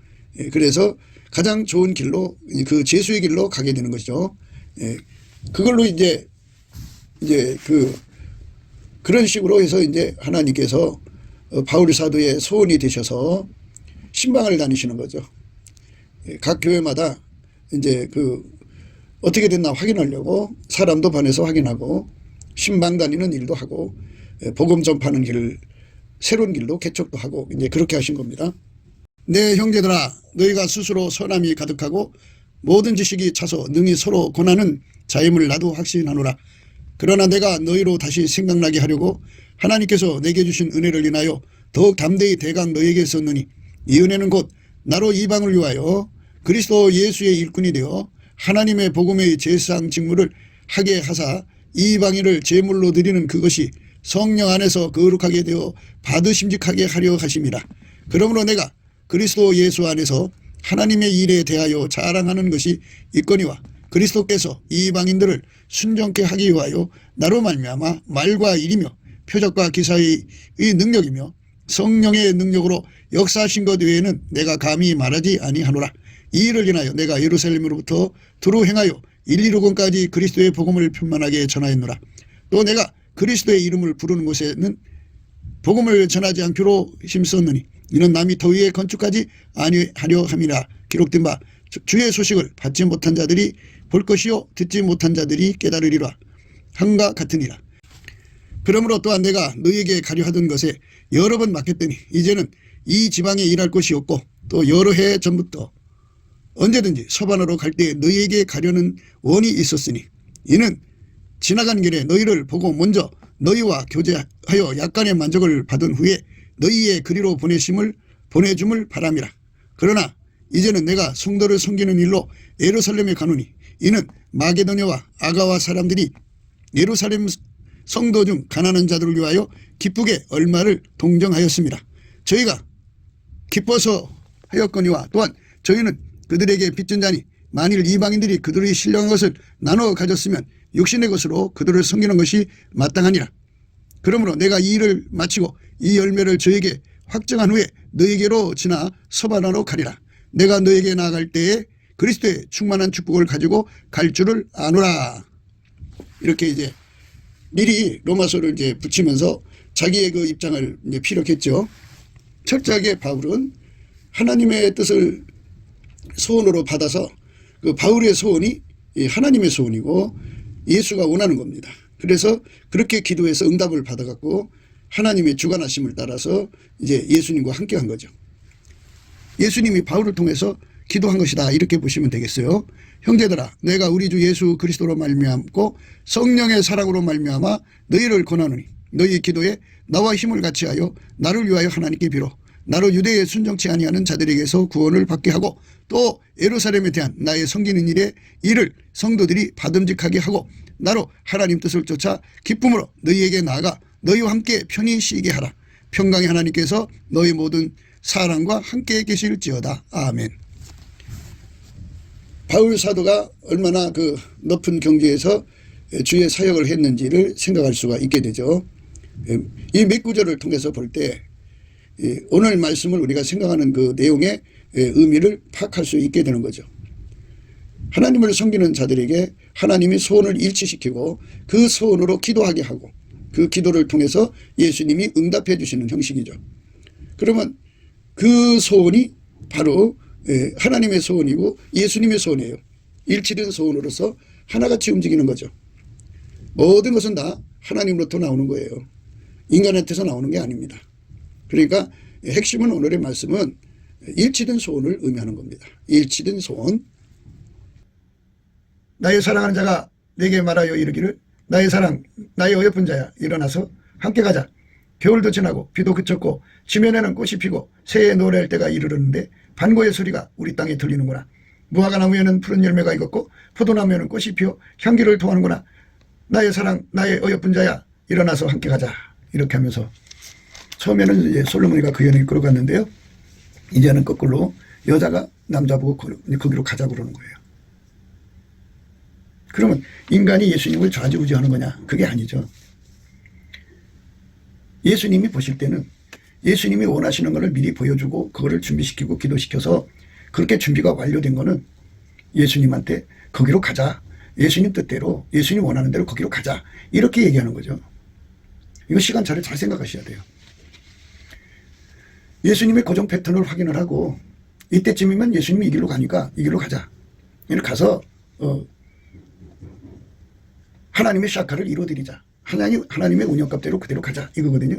그래서 가장 좋은 길로 그 제수의 길로 가게 되는 것이죠. 그걸로 이제 그런 식으로 해서 이제 하나님께서 바울 사도의 소원이 되셔서 신방을 다니시는 거죠. 각 교회마다 이제 어떻게 됐나 확인하려고 사람도 보내서 확인하고 신방 다니는 일도 하고 복음 전파하는 길 새로운 길로 개척도 하고 이제 그렇게 하신 겁니다. 내 형제들아 너희가 스스로 선함이 가득하고 모든 지식이 차서 능히 서로 권하는 자임을 나도 확신하노라. 그러나 내가 너희로 다시 생각나게 하려고 하나님께서 내게 주신 은혜를 인하여 더욱 담대히 대강 너희에게 썼느니 이 은혜는 곧 나로 이방을 위하여 그리스도 예수의 일꾼이 되어 하나님의 복음의 제사장 직무를 하게 하사 이방인을 제물로 드리는 그것이 성령 안에서 거룩하게 되어 받으심직하게 하려 하심이라. 그러므로 내가 그리스도 예수 안에서 하나님의 일에 대하여 자랑하는 것이 있거니와 그리스도께서 이방인들을 순종케 하기 위하여 나로 말미암아 말과 일이며 표적과 기사의 능력이며 성령의 능력으로 역사하신 것 외에는 내가 감히 말하지 아니하노라. 이 일을 인하여 내가 예루살렘으로부터 두루 행하여 일리로건까지 그리스도의 복음을 편만하게 전하였노라. 또 내가 그리스도의 이름을 부르는 곳에는 복음을 전하지 않기로 힘썼느니 이는 남이 더위에 건축하지 아니하려 함이라. 기록된 바 주의 소식을 받지 못한 자들이 볼 것이요 듣지 못한 자들이 깨달으리라 함과 같으니라. 그러므로 또한 내가 너희에게 가려 하던 것에 여러 번 막혔더니 이제는 이 지방에 일할 곳이 없고 또 여러 해 전부터 언제든지 서반으로 갈 때 너희에게 가려는 원이 있었으니 이는 지나간 길에 너희를 보고 먼저 너희와 교제하여 약간의 만족을 받은 후에 너희의 그리로 보내줌을 바람이라. 그러나 이제는 내가 성도를 섬기는 일로 예루살렘에 가노니 이는 마게도냐와 아가와 사람들이 예루살렘 성도 중 가난한 자들을 위하여 기쁘게 얼마를 동정하였습니다. 저희가 기뻐서 하였거니와 또한 저희는 그들에게 빚진 자니 만일 이방인들이 그들의 신령한 것을 나눠 가졌으면 육신의 것으로 그들을 섬기는 것이 마땅하니라. 그러므로 내가 이 일을 마치고 이 열매를 저에게 확정한 후에 너에게로 지나 서바나로 가리라. 내가 너에게 나아갈 때에 그리스도의 충만한 축복을 가지고 갈 줄을 아노라. 이렇게 이제 미리 로마서를 이제 붙이면서 자기의 그 입장을 이제 피력했죠. 철저하게 바울은 하나님의 뜻을 소원으로 받아서 그 바울의 소원이 하나님의 소원이고 예수가 원하는 겁니다. 그래서 그렇게 기도해서 응답을 받아갖고 하나님의 주관하심을 따라서 이제 예수님과 함께 한 거죠. 예수님이 바울을 통해서 기도한 것이다 이렇게 보시면 되겠어요. 형제들아 내가 우리 주 예수 그리스도로 말미암고 성령의 사랑으로 말미암아 너희를 권하노니 너희 기도에 나와 힘을 같이하여 나를 위하여 하나님께 빌어 나로 유대에 순종치 아니하는 자들에게서 구원을 받게 하고 또 예루살렘에 대한 나의 섬기는 일에 이를 성도들이 받음직하게 하고 나로 하나님 뜻을 쫓아 기쁨으로 너희에게 나아가 너희와 함께 편히 쉬게 하라. 평강의 하나님께서 너희 모든 사랑과 함께 계실지어다. 아멘. 바울 사도가 얼마나 그 높은 경지에서 주의 사역을 했는지를 생각할 수가 있게 되죠. 이 몇 구절을 통해서 볼 때 오늘 말씀을 우리가 생각하는 그 내용의 의미를 파악할 수 있게 되는 거죠. 하나님을 섬기는 자들에게 하나님이 소원을 일치시키고 그 소원으로 기도하게 하고 그 기도를 통해서 예수님이 응답해 주시는 형식이죠. 그러면 그 소원이 바로 하나님의 소원이고 예수님의 소원이에요. 일치된 소원으로서 하나같이 움직이는 거죠. 모든 것은 다 하나님으로부터 나오는 거예요. 인간한테서 나오는 게 아닙니다. 그러니까 핵심은 오늘의 말씀은 일치된 소원을 의미하는 겁니다. 일치된 소원. 나의 사랑하는 자가 내게 말하여 이르기를 나의 사랑 나의 어여쁜 자야 일어나서 함께 가자. 겨울도 지나고 비도 그쳤고 지면에는 꽃이 피고 새해 노래할 때가 이르렀는데 반고의 소리가 우리 땅에 들리는구나. 무화과 나무에는 푸른 열매가 익었고 포도나무에는 꽃이 피어 향기를 토하는구나. 나의 사랑 나의 어여쁜 자야 일어나서 함께 가자. 이렇게 하면서 처음에는 이제 솔로몬이가 그 연을 끌어갔는데요. 이제는 거꾸로 여자가 남자 보고 거기로 가자고 그러는 거예요. 그러면 인간이 예수님을 좌지우지하는 거냐? 그게 아니죠. 예수님이 보실 때는 예수님이 원하시는 것을 미리 보여주고 그거를 준비시키고 기도시켜서 그렇게 준비가 완료된 거는 예수님한테 거기로 가자. 예수님 뜻대로 예수님 원하는 대로 거기로 가자. 이렇게 얘기하는 거죠. 이거 시간차를 잘 생각하셔야 돼요. 예수님의 고정 패턴을 확인을 하고 이때쯤이면 예수님이 이 길로 가니까 이 길로 가자. 이렇게 가서 하나님의 샤카를 이루어드리자. 하나님의 운영값대로 그대로 가자. 이거거든요.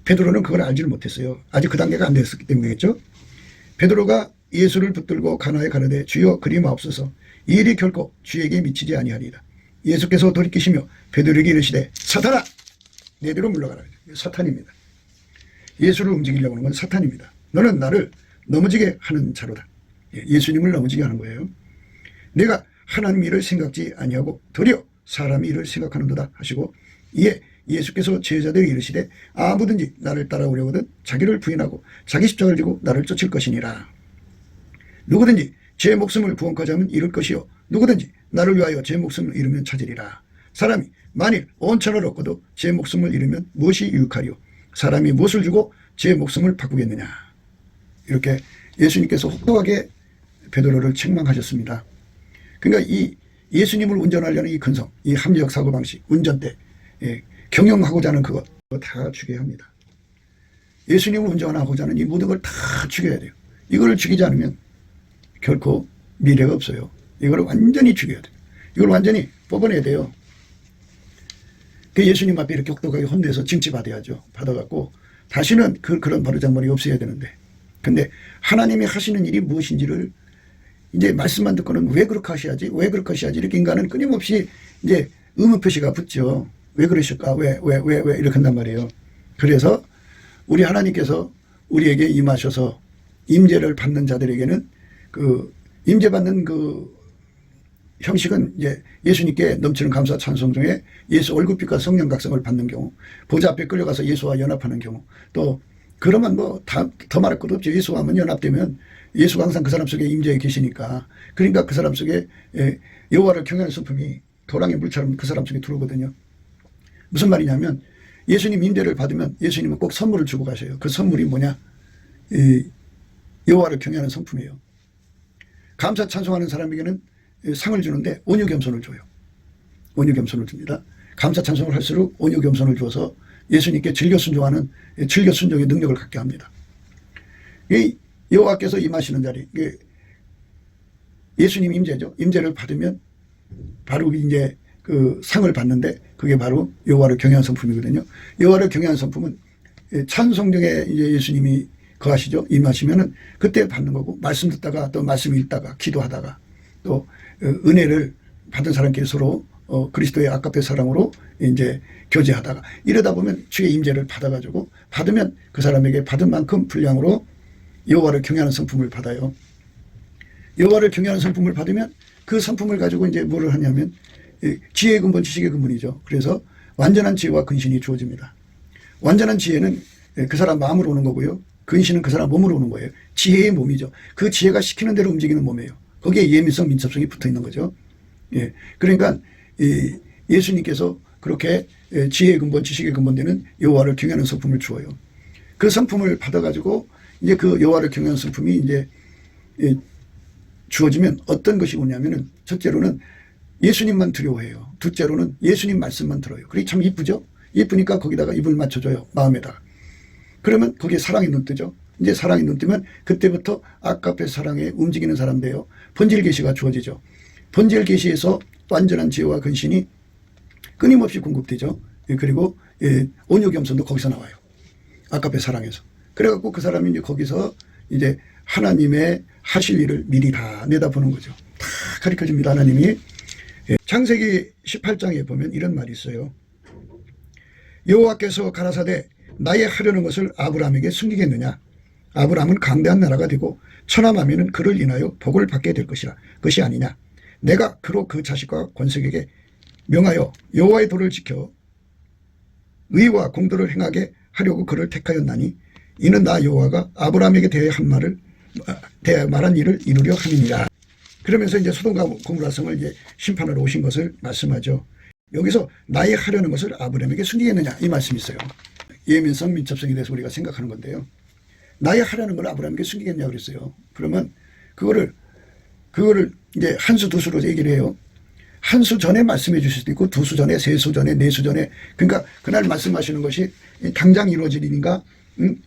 베드로는 그걸 알지를 못했어요. 아직 그 단계가 안 됐었기 때문이겠죠. 베드로가 예수를 붙들고 가나에 가르되 주여 그리 마옵소서 이 일이 결코 주에게 미치지 아니하리이다. 예수께서 돌이키시며 베드로에게 이르시되 사탄아 내대로 물러가라. 사탄입니다. 예수를 움직이려고 하는 건 사탄입니다. 너는 나를 넘어지게 하는 자로다. 예수님을 넘어지게 하는 거예요. 내가 하나님 일을 생각지 아니하고 도리어 사람 일을 생각하는도다 하시고 이에 예수께서 제자들에게 이르시되 아무든지 나를 따라오려거든 자기를 부인하고 자기 십자가를 지고 나를 쫓을 것이니라. 누구든지 제 목숨을 구원까지 하면 잃을 것이요 누구든지 나를 위하여 제 목숨을 잃으면 찾으리라. 사람이 만일 온 천을 얻고도 제 목숨을 잃으면 무엇이 유익하리요 사람이 무엇을 주고 제 목숨을 바꾸겠느냐. 이렇게 예수님께서 혹독하게 베드로를 책망하셨습니다. 그러니까 이 예수님을 운전하려는 이 근성, 이 합리적 사고방식, 운전대, 경영하고자 하는 그것 다 죽여야 합니다. 예수님을 운전하고자 하는 이 모든 걸 다 죽여야 돼요. 이걸 죽이지 않으면 결코 미래가 없어요. 이걸 완전히 죽여야 돼요. 이걸 완전히 뽑아내야 돼요. 그 예수님 앞에 이렇게 혹독하게 혼내서 징치받아야죠. 받아갖고 다시는 그런 버르장머리 없어야 되는데. 근데 하나님이 하시는 일이 무엇인지를 이제 말씀만 듣고는 왜 그렇게 하셔야지? 왜 그렇게 하셔야지? 이렇게 인간은 끊임없이 이제 의문 표시가 붙죠. 왜 그러실까? 왜 이렇게 한단 말이에요. 그래서 우리 하나님께서 우리에게 임하셔서 임재를 받는 자들에게는 그 임재받는 그 형식은 이제 예수님께 넘치는 감사 찬송 중에 예수 얼굴빛과 성령 각성을 받는 경우, 보좌 앞에 끌려가서 예수와 연합하는 경우, 또 그러면 뭐 더 말할 것도 없죠. 예수와 한번 연합되면 예수가 항상 그 사람 속에 임재해 계시니까. 그러니까 그 사람 속에 여호와를 경외하는 성품이 도랑의 물처럼 그 사람 속에 들어오거든요. 무슨 말이냐면 예수님 임재를 받으면 예수님은 꼭 선물을 주고 가셔요. 그 선물이 뭐냐? 여호와를 경외하는 성품이에요. 감사 찬송하는 사람에게는 상을 주는데 온유 겸손을 줘요. 온유 겸손을 줍니다. 감사 찬송을 할수록 온유 겸손을 주어서 예수님께 즐겨 순종하는 즐겨 순종의 능력을 갖게 합니다. 이 여호와께서 임하시는 자리, 예수님 임재죠. 임재를 받으면 바로 이제 그 상을 받는데 그게 바로 여호와를 경외하는 성품이거든요. 여호와를 경외하는 성품은 찬송 중에 이제 예수님이 거하시죠. 임하시면은 그때 받는 거고, 말씀 듣다가 또 말씀 읽다가 기도하다가 또 은혜를 받은 사람끼리 서로 그리스도의 아까페 사랑으로 이제 교제하다가 이러다 보면 주의 임재를 받아가지고 받으면 그 사람에게 받은 만큼 분량으로 여호와를 경외하는 성품을 받아요. 여호와를 경외하는 성품을 받으면 그 성품을 가지고 이제 뭐를 하냐면 지혜의 근본, 지식의 근본이죠. 그래서 완전한 지혜와 근신이 주어집니다. 완전한 지혜는 그 사람 마음으로 오는 거고요. 근신은 그 사람 몸으로 오는 거예요. 지혜의 몸이죠. 그 지혜가 시키는 대로 움직이는 몸이에요. 거기에 예민성, 민첩성이 붙어 있는 거죠. 예. 그러니까 예수님께서 그렇게 지혜의 근본, 지식의 근본 되는 여호와를 경외하는 성품을 주어요. 그 성품을 받아가지고 이제 그 여호와를 경외하는 성품이 이제 주어지면 어떤 것이 오냐면은 첫째로는 예수님만 두려워해요. 둘째로는 예수님 말씀만 들어요. 그게 참 이쁘죠? 이쁘니까 거기다가 입을 맞춰줘요. 마음에다가. 그러면 거기에 사랑이 눈뜨죠. 이제 사랑이 눈뜨면 그때부터 아까페 사랑에 움직이는 사람 돼요. 본질 계시가 주어지죠. 본질 계시에서 완전한 지혜와 근신이 끊임없이 공급되죠. 그리고 온유 겸손도 거기서 나와요. 아까페 사랑에서. 그래갖고 그 사람이 이제 거기서 이제 하나님의 하실 일을 미리 다 내다보는 거죠. 다 가르쳐 줍니다. 하나님이. 창세기 18장에 보면 이런 말이 있어요. 여호와께서 가라사대 나의 하려는 것을 아브라함에게 숨기겠느냐. 아브라함은 강대한 나라가 되고 천함하면은 그를 인하여 복을 받게 될 것이라. 그것이 아니냐. 내가 그로 그 자식과 권색에게 명하여 여호와의 도를 지켜 의와 공도를 행하게 하려고 그를 택하였나니 이는 나 여호와가 아브라함에게 대하여 말한 일을 이루려 함이니라. 그러면서 이제 소돔과 고모라 성을 이제 심판하러 오신 것을 말씀하죠. 여기서 나의 하려는 것을 아브라함에게 숨기겠느냐 이 말씀이 있어요. 예민성, 민첩성에 대해서 우리가 생각하는 건데요. 나의 하려는 걸 아브라함에게 숨기겠냐 그랬어요. 그러면 그거를 이제 한 수, 두 수로 얘기를 해요. 한 수 전에 말씀해 주실 수도 있고 두 수 전에, 세 수 전에, 네 수 전에. 그러니까 그날 말씀하시는 것이 당장 이루어질 일인가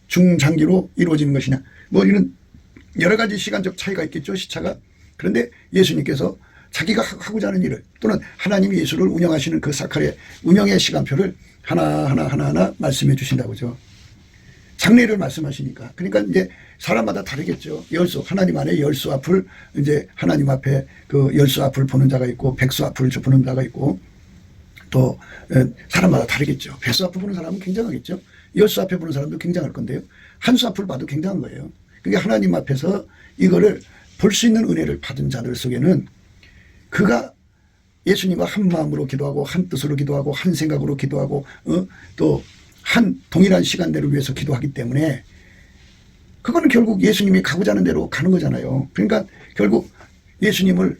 중장기로 이루어지는 것이냐. 뭐 이런 여러 가지 시간적 차이가 있겠죠. 시차가. 그런데 예수님께서 자기가 하고자 하는 일을 또는 하나님이 예수를 운영하시는 그 사칼의 운영의 시간표를 하나하나 말씀해 주신다고죠. 장래를 말씀하시니까. 그러니까 이제 사람마다 다르겠죠. 열수, 하나님 안에 열수 앞을 이제 하나님 앞에 그 열수 앞을 보는 자가 있고 백수 앞을 보는 자가 있고 또 사람마다 다르겠죠. 백수 앞을 보는 사람은 굉장하겠죠. 열수 앞에 보는 사람도 굉장할 건데요. 한수 앞을 봐도 굉장한 거예요. 그게 하나님 앞에서 이거를 볼 수 있는 은혜를 받은 자들 속에는 그가 예수님과 한 마음으로 기도하고 한 뜻으로 기도하고 한 생각으로 기도하고 또 한 동일한 시간대를 위해서 기도하기 때문에 그거는 결국 예수님이 가고자 하는 대로 가는 거잖아요. 그러니까 결국 예수님을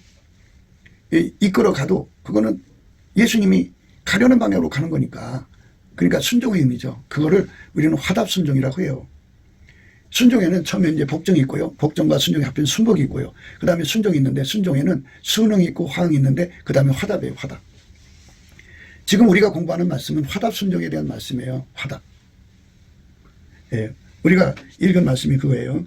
이끌어 가도 그거는 예수님이 가려는 방향으로 가는 거니까 그러니까 순종의 의미죠. 그거를 우리는 화답 순종이라고 해요. 순종에는 처음에 이제 복종이 있고요. 복종과 순종이 합한 순복이 있고요. 그 다음에 순종이 있는데 순종에는 순응이 있고 화응이 있는데 그 다음에 화답이에요. 화답. 지금 우리가 공부하는 말씀은 화답 순종에 대한 말씀이에요. 화답. 예, 우리가 읽은 말씀이 그거예요.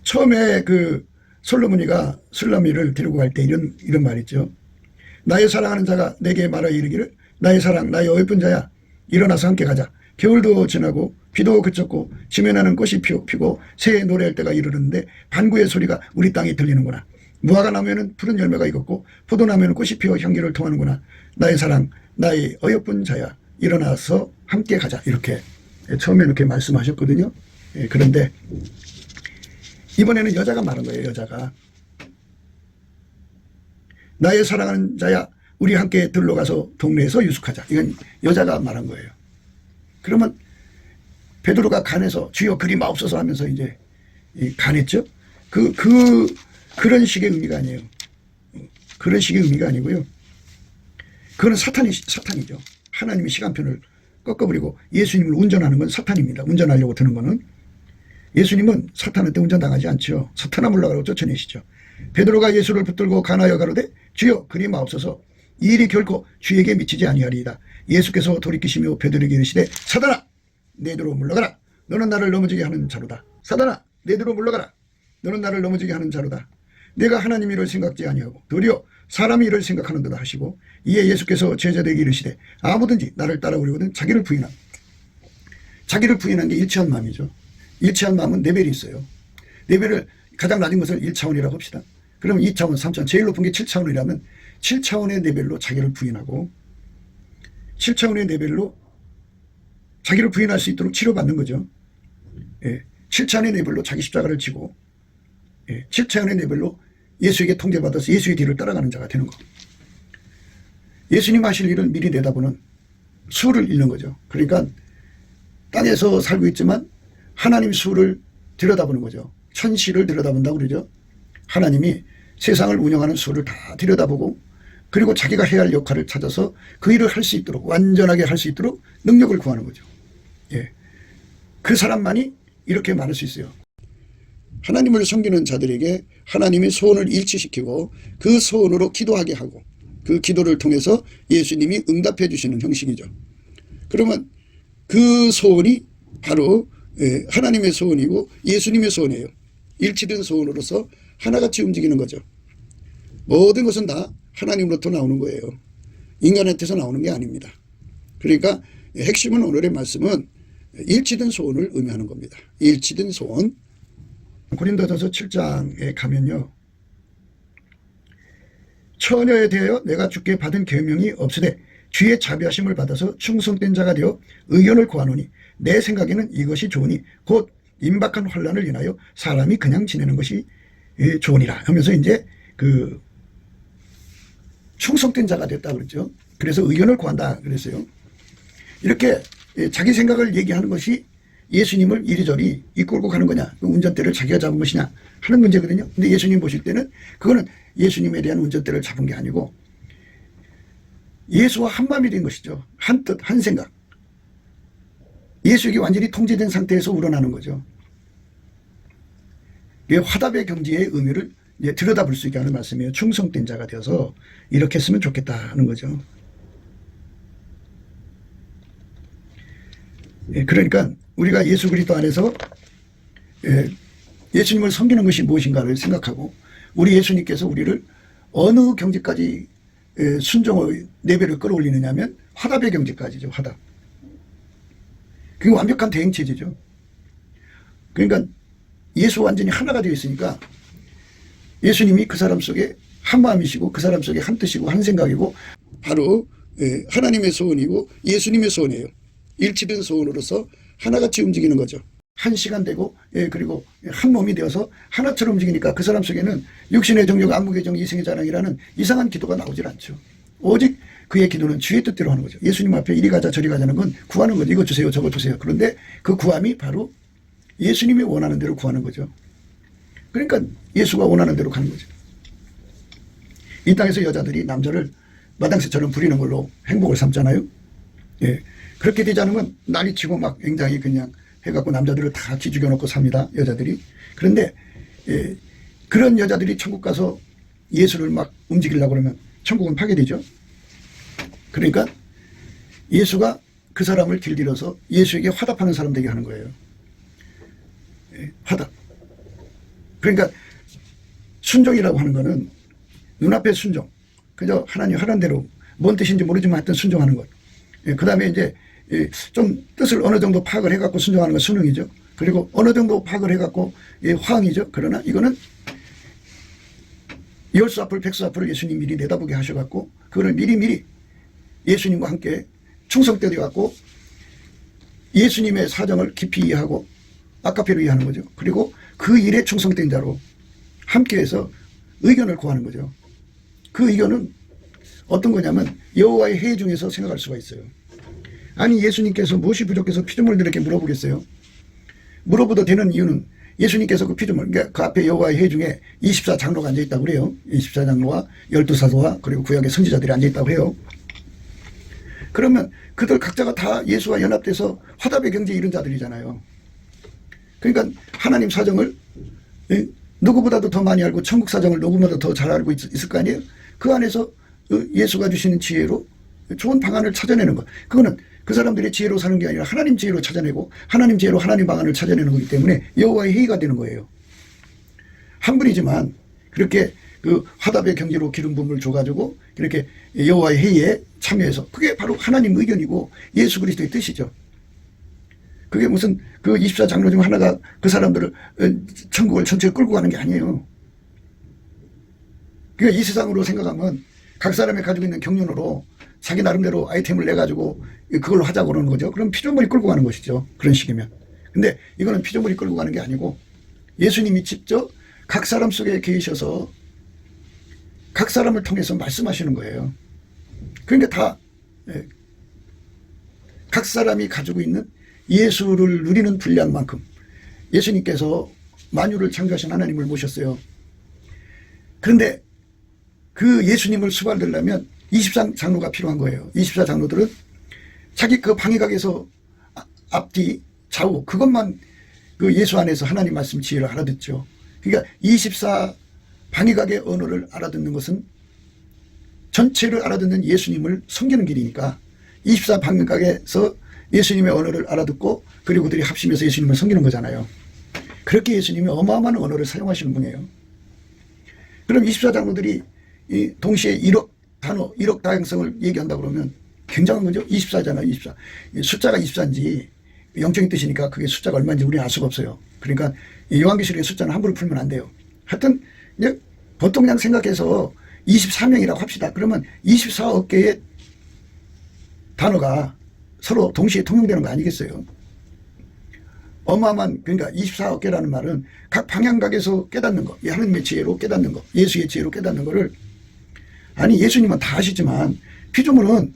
처음에 그 솔로몬이가 술라미를 데리고 갈 때 이런 말 있죠. 나의 사랑하는 자가 내게 말하여 이르기를 나의 사랑 나의 어여쁜 자야 일어나서 함께 가자. 겨울도 지나고 비도 그쳤고 지면에는 꽃이 피고 새해 노래할 때가 이르는데 반구의 소리가 우리 땅에 들리는구나. 무화과 나무에는 푸른 열매가 익었고 포도나무에는 꽃이 피어 향기를 통하는구나. 나의 사랑 나의 어여쁜 자야 일어나서 함께 가자. 이렇게 처음에 이렇게 말씀하셨거든요. 그런데 이번에는 여자가 말한 거예요. 여자가. 나의 사랑하는 자야 우리 함께 들러가서 동네에서 유숙하자. 이건 여자가 말한 거예요. 그러면 베드로가 간에서 주여 그리 마옵소서 하면서 이제 간했죠. 그런 식의 의미가 아니에요. 그런 식의 의미가 아니고요. 그거는 사탄이죠. 하나님의 시간표를 꺾어버리고 예수님을 운전하는 건 사탄입니다. 운전하려고 드는 거는. 예수님은 사탄한테 운전당하지 않죠. 사탄아 물러가라고 쫓아내시죠. 베드로가 예수를 붙들고 간하여 가로되 주여 그리 마옵소서 이 일이 결코 주에게 미치지 아니하리이다. 예수께서 돌이키시며 베드로에게 이르시되 사단아 내게로 물러가라. 너는 나를 넘어지게 하는 자로다. 사단아 내게로 물러가라. 너는 나를 넘어지게 하는 자로다. 내가 하나님 일을 생각지 아니하고 도리어 사람이 일을 생각하는도다 하시고 이에 예수께서 제자들에게 이르시되 아무든지 나를 따라오려거든 자기를 부인하라. 자기를 부인한 게 일치한 마음이죠. 일치한 마음은 레벨이 있어요. 레벨을 가장 낮은 것을 1차원이라고 합시다. 그럼 2차원, 3차원, 제일 높은 게 7차원이라면 7차원의 레벨로 자기를 부인하고 7차원의 레벨로 자기를 부인할 수 있도록 치료받는 거죠. 7차원의 레벨로 자기 십자가를 지고 7차원의 레벨로 예수에게 통제받아서 예수의 뒤를 따라가는 자가 되는 거. 예수님 하실 일을 미리 내다보는 수를 잃는 거죠. 그러니까 땅에서 살고 있지만 하나님 수를 들여다보는 거죠. 천시를 들여다본다고 그러죠. 하나님이 세상을 운영하는 수를 다 들여다보고 그리고 자기가 해야 할 역할을 찾아서 그 일을 할 수 있도록 완전하게 할 수 있도록 능력을 구하는 거죠. 그 사람만이 이렇게 말할 수 있어요. 하나님을 섬기는 자들에게 하나님의 소원을 일치시키고 그 소원으로 기도하게 하고 그 기도를 통해서 예수님이 응답해 주시는 형식이죠. 그러면 그 소원이 바로 하나님의 소원이고 예수님의 소원이에요. 일치된 소원으로서 하나같이 움직이는 거죠. 모든 것은 다 하나님으로부터 나오는 거예요. 인간한테서 나오는 게 아닙니다. 그러니까 핵심은 오늘의 말씀은 일치된 소원을 의미하는 겁니다. 일치된 소원. 고린도전서 7장에 가면요. 처녀에 대하여 내가 주께 받은 계명이 없으되 주의 자비하심을 받아서 충성된 자가 되어 의견을 구하노니 내 생각에는 이것이 좋으니 곧 임박한 환난을 인하여 사람이 그냥 지내는 것이 좋으니라 하면서 이제 그 충성된 자가 됐다 그랬죠. 그래서 의견을 구한다 그랬어요. 이렇게 자기 생각을 얘기하는 것이 예수님을 이리저리 이끌고 가는 거냐, 그 운전대를 자기가 잡은 것이냐 하는 문제거든요. 근데 예수님 보실 때는 그거는 예수님에 대한 운전대를 잡은 게 아니고 예수와 한마음이 된 것이죠. 한 뜻, 한 생각. 예수에게 완전히 통제된 상태에서 우러나는 거죠. 이게 화답의 경지의 의미를 이제 들여다볼 수 있게 하는 말씀이에요. 충성된 자가 되어서 이렇게 했으면 좋겠다는 거죠. 그러니까 우리가 예수 그리스도 안에서 예수님을 섬기는 것이 무엇인가를 생각하고 우리 예수님께서 우리를 어느 경지까지 순종의 레벨을 끌어올리느냐 하면 화답의 경지까지죠. 화답. 그게 완벽한 대행체제죠. 그러니까 예수 완전히 하나가 되어 있으니까 예수님이 그 사람 속에 한 마음이시고 그 사람 속에 한 뜻이고 한 생각이고 바로 하나님의 소원이고 예수님의 소원이에요. 일치된 소원으로서 하나같이 움직이는 거죠. 한 시간 되고 그리고 한 몸이 되어서 하나처럼 움직이니까 그 사람 속에는 육신의 정욕, 안목의 정, 이생의 자랑이라는 이상한 기도가 나오질 않죠. 오직 그의 기도는 주의 뜻대로 하는 거죠. 예수님 앞에 이리 가자 저리 가자는 건 구하는 거죠. 이거 주세요 저거 주세요. 그런데 그 구함이 바로 예수님이 원하는 대로 구하는 거죠. 그러니까 예수가 원하는 대로 가는 거죠. 이 땅에서 여자들이 남자를 마당새처럼 부리는 걸로 행복을 삼잖아요. 그렇게 되지 않으면 난리치고 막 굉장히 그냥 해갖고 남자들을 다 기죽여 놓고 삽니다. 여자들이. 그런데 그런 여자들이 천국 가서 예수를 막 움직이려고 그러면 천국은 파괴되죠. 그러니까 예수가 그 사람을 길들여서 예수에게 화답하는 사람 되게 하는 거예요. 화답. 그러니까 순종이라고 하는 거는 눈앞에 순종. 그저 하나님 하라는 대로 뭔 뜻인지 모르지만 하여튼 순종하는 것. 그 다음에 이제 좀 뜻을 어느 정도 파악을 해갖고 순종하는 건 순응이죠. 그리고 어느 정도 파악을 해갖고 화응이죠. 그러나 이거는 열수 앞을 백수 앞을 예수님 미리 내다보게 하셔갖고 그거를 미리미리 예수님과 함께 충성되어 갖고 예수님의 사정을 깊이 이해하고 아카페로 이해하는 거죠. 그리고 그 일에 충성된 자로 함께해서 의견을 구하는 거죠. 그 의견은 어떤 거냐면 여호와의 회의 중에서 생각할 수가 있어요. 아니 예수님께서 무엇이 부족해서 피조물들에게 물어보겠어요? 물어보도 되는 이유는 예수님께서 그 피조물, 그러니까 그 앞에 여호와의 회의 중에 24장로가 앉아있다고 그래요. 24장로와 12사도와 그리고 구약의 선지자들이 앉아있다고 해요. 그러면 그들 각자가 다 예수와 연합돼서 화답의 경지에 이른 자들이잖아요. 그러니까 하나님 사정을 누구보다도 더 많이 알고 천국 사정을 누구보다 더 잘 알고 있을 거 아니에요. 그 안에서 예수가 주시는 지혜로 좋은 방안을 찾아내는 것. 그거는 그 사람들의 지혜로 사는 게 아니라 하나님 지혜로 찾아내고 하나님 지혜로 하나님 방안을 찾아내는 거기 때문에 여호와의 회의가 되는 거예요. 한 분이지만 그렇게 그 화답의 경지로 기름 부음을 줘가지고 이렇게 여호와의 회의에 참여해서 그게 바로 하나님 의견이고 예수 그리스도의 뜻이죠. 그게 무슨 그 24장로 중 하나가 그 사람들을 천국을 전체에 끌고 가는 게 아니에요. 그러니까 이 세상으로 생각하면 각 사람이 가지고 있는 경륜으로 자기 나름대로 아이템을 내가지고 그걸로 하자고 그러는 거죠. 그럼 피조물이 끌고 가는 것이죠. 그런 식이면. 근데 이거는 피조물이 끌고 가는 게 아니고 예수님이 직접 각 사람 속에 계셔서 각 사람을 통해서 말씀하시는 거예요. 그러니까 다 각 사람이 가지고 있는 예수를 누리는 분량만큼 예수님께서 만유를 창조하신 하나님을 모셨어요. 그런데 그 예수님을 수발하려면 24장로가 필요한 거예요. 24장로들은 자기 그 방위각에서 앞뒤 좌우 그것만 그 예수 안에서 하나님 말씀 지혜를 알아듣죠. 그러니까 24 방위각의 언어를 알아듣는 것은 전체를 알아듣는 예수님을 섬기는 길이니까 24 방위각에서 예수님의 언어를 알아듣고 그리고 그들이 합심해서 예수님을 섬기는 거잖아요. 그렇게 예수님이 어마어마한 언어를 사용하시는 분이에요. 그럼 24장로들이 이 동시에 1억 단어, 1억 다양성을 얘기한다 그러면 굉장한 거죠. 24잖아요. 24. 숫자가 24인지 영적인 뜻이니까 그게 숫자가 얼마인지 우리는 알 수가 없어요. 그러니까 요한계시록의 숫자는 함부로 풀면 안 돼요. 하여튼 이제 보통 그냥 생각해서 24명이라고 합시다. 그러면 24억 개의 단어가 서로 동시에 통용되는 거 아니겠어요? 어마어마한, 그러니까 24억 개라는 말은 각 방향각에서 깨닫는 거, 하나님의 지혜로 깨닫는 거, 예수의 지혜로 깨닫는 거를 아니 예수님은 다 아시지만 피조물은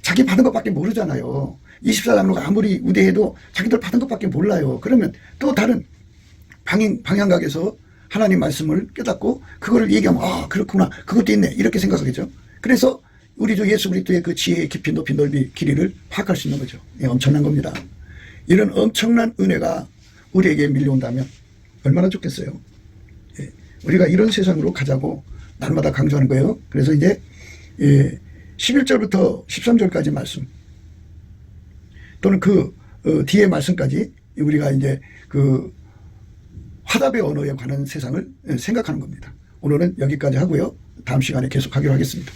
자기 받은 것밖에 모르잖아요. 24장로가 아무리 우대해도 자기들 받은 것밖에 몰라요. 그러면 또 다른 방향각에서 하나님 말씀을 깨닫고 그거를 얘기하면 아 그렇구나 그것도 있네 이렇게 생각하겠죠. 그래서 우리 주 예수 그리스도의 그 지혜의 깊이 높이 넓이 길이를 파악할 수 있는 거죠. 예, 엄청난 겁니다. 이런 엄청난 은혜가 우리에게 밀려온다면 얼마나 좋겠어요. 예, 우리가 이런 세상으로 가자고 날마다 강조하는 거예요. 그래서 이제 11절부터 13절까지 말씀 또는 그 뒤에 말씀까지 우리가 이제 그 화답의 언어에 관한 세상을 생각하는 겁니다. 오늘은 여기까지 하고요. 다음 시간에 계속하기로 하겠습니다.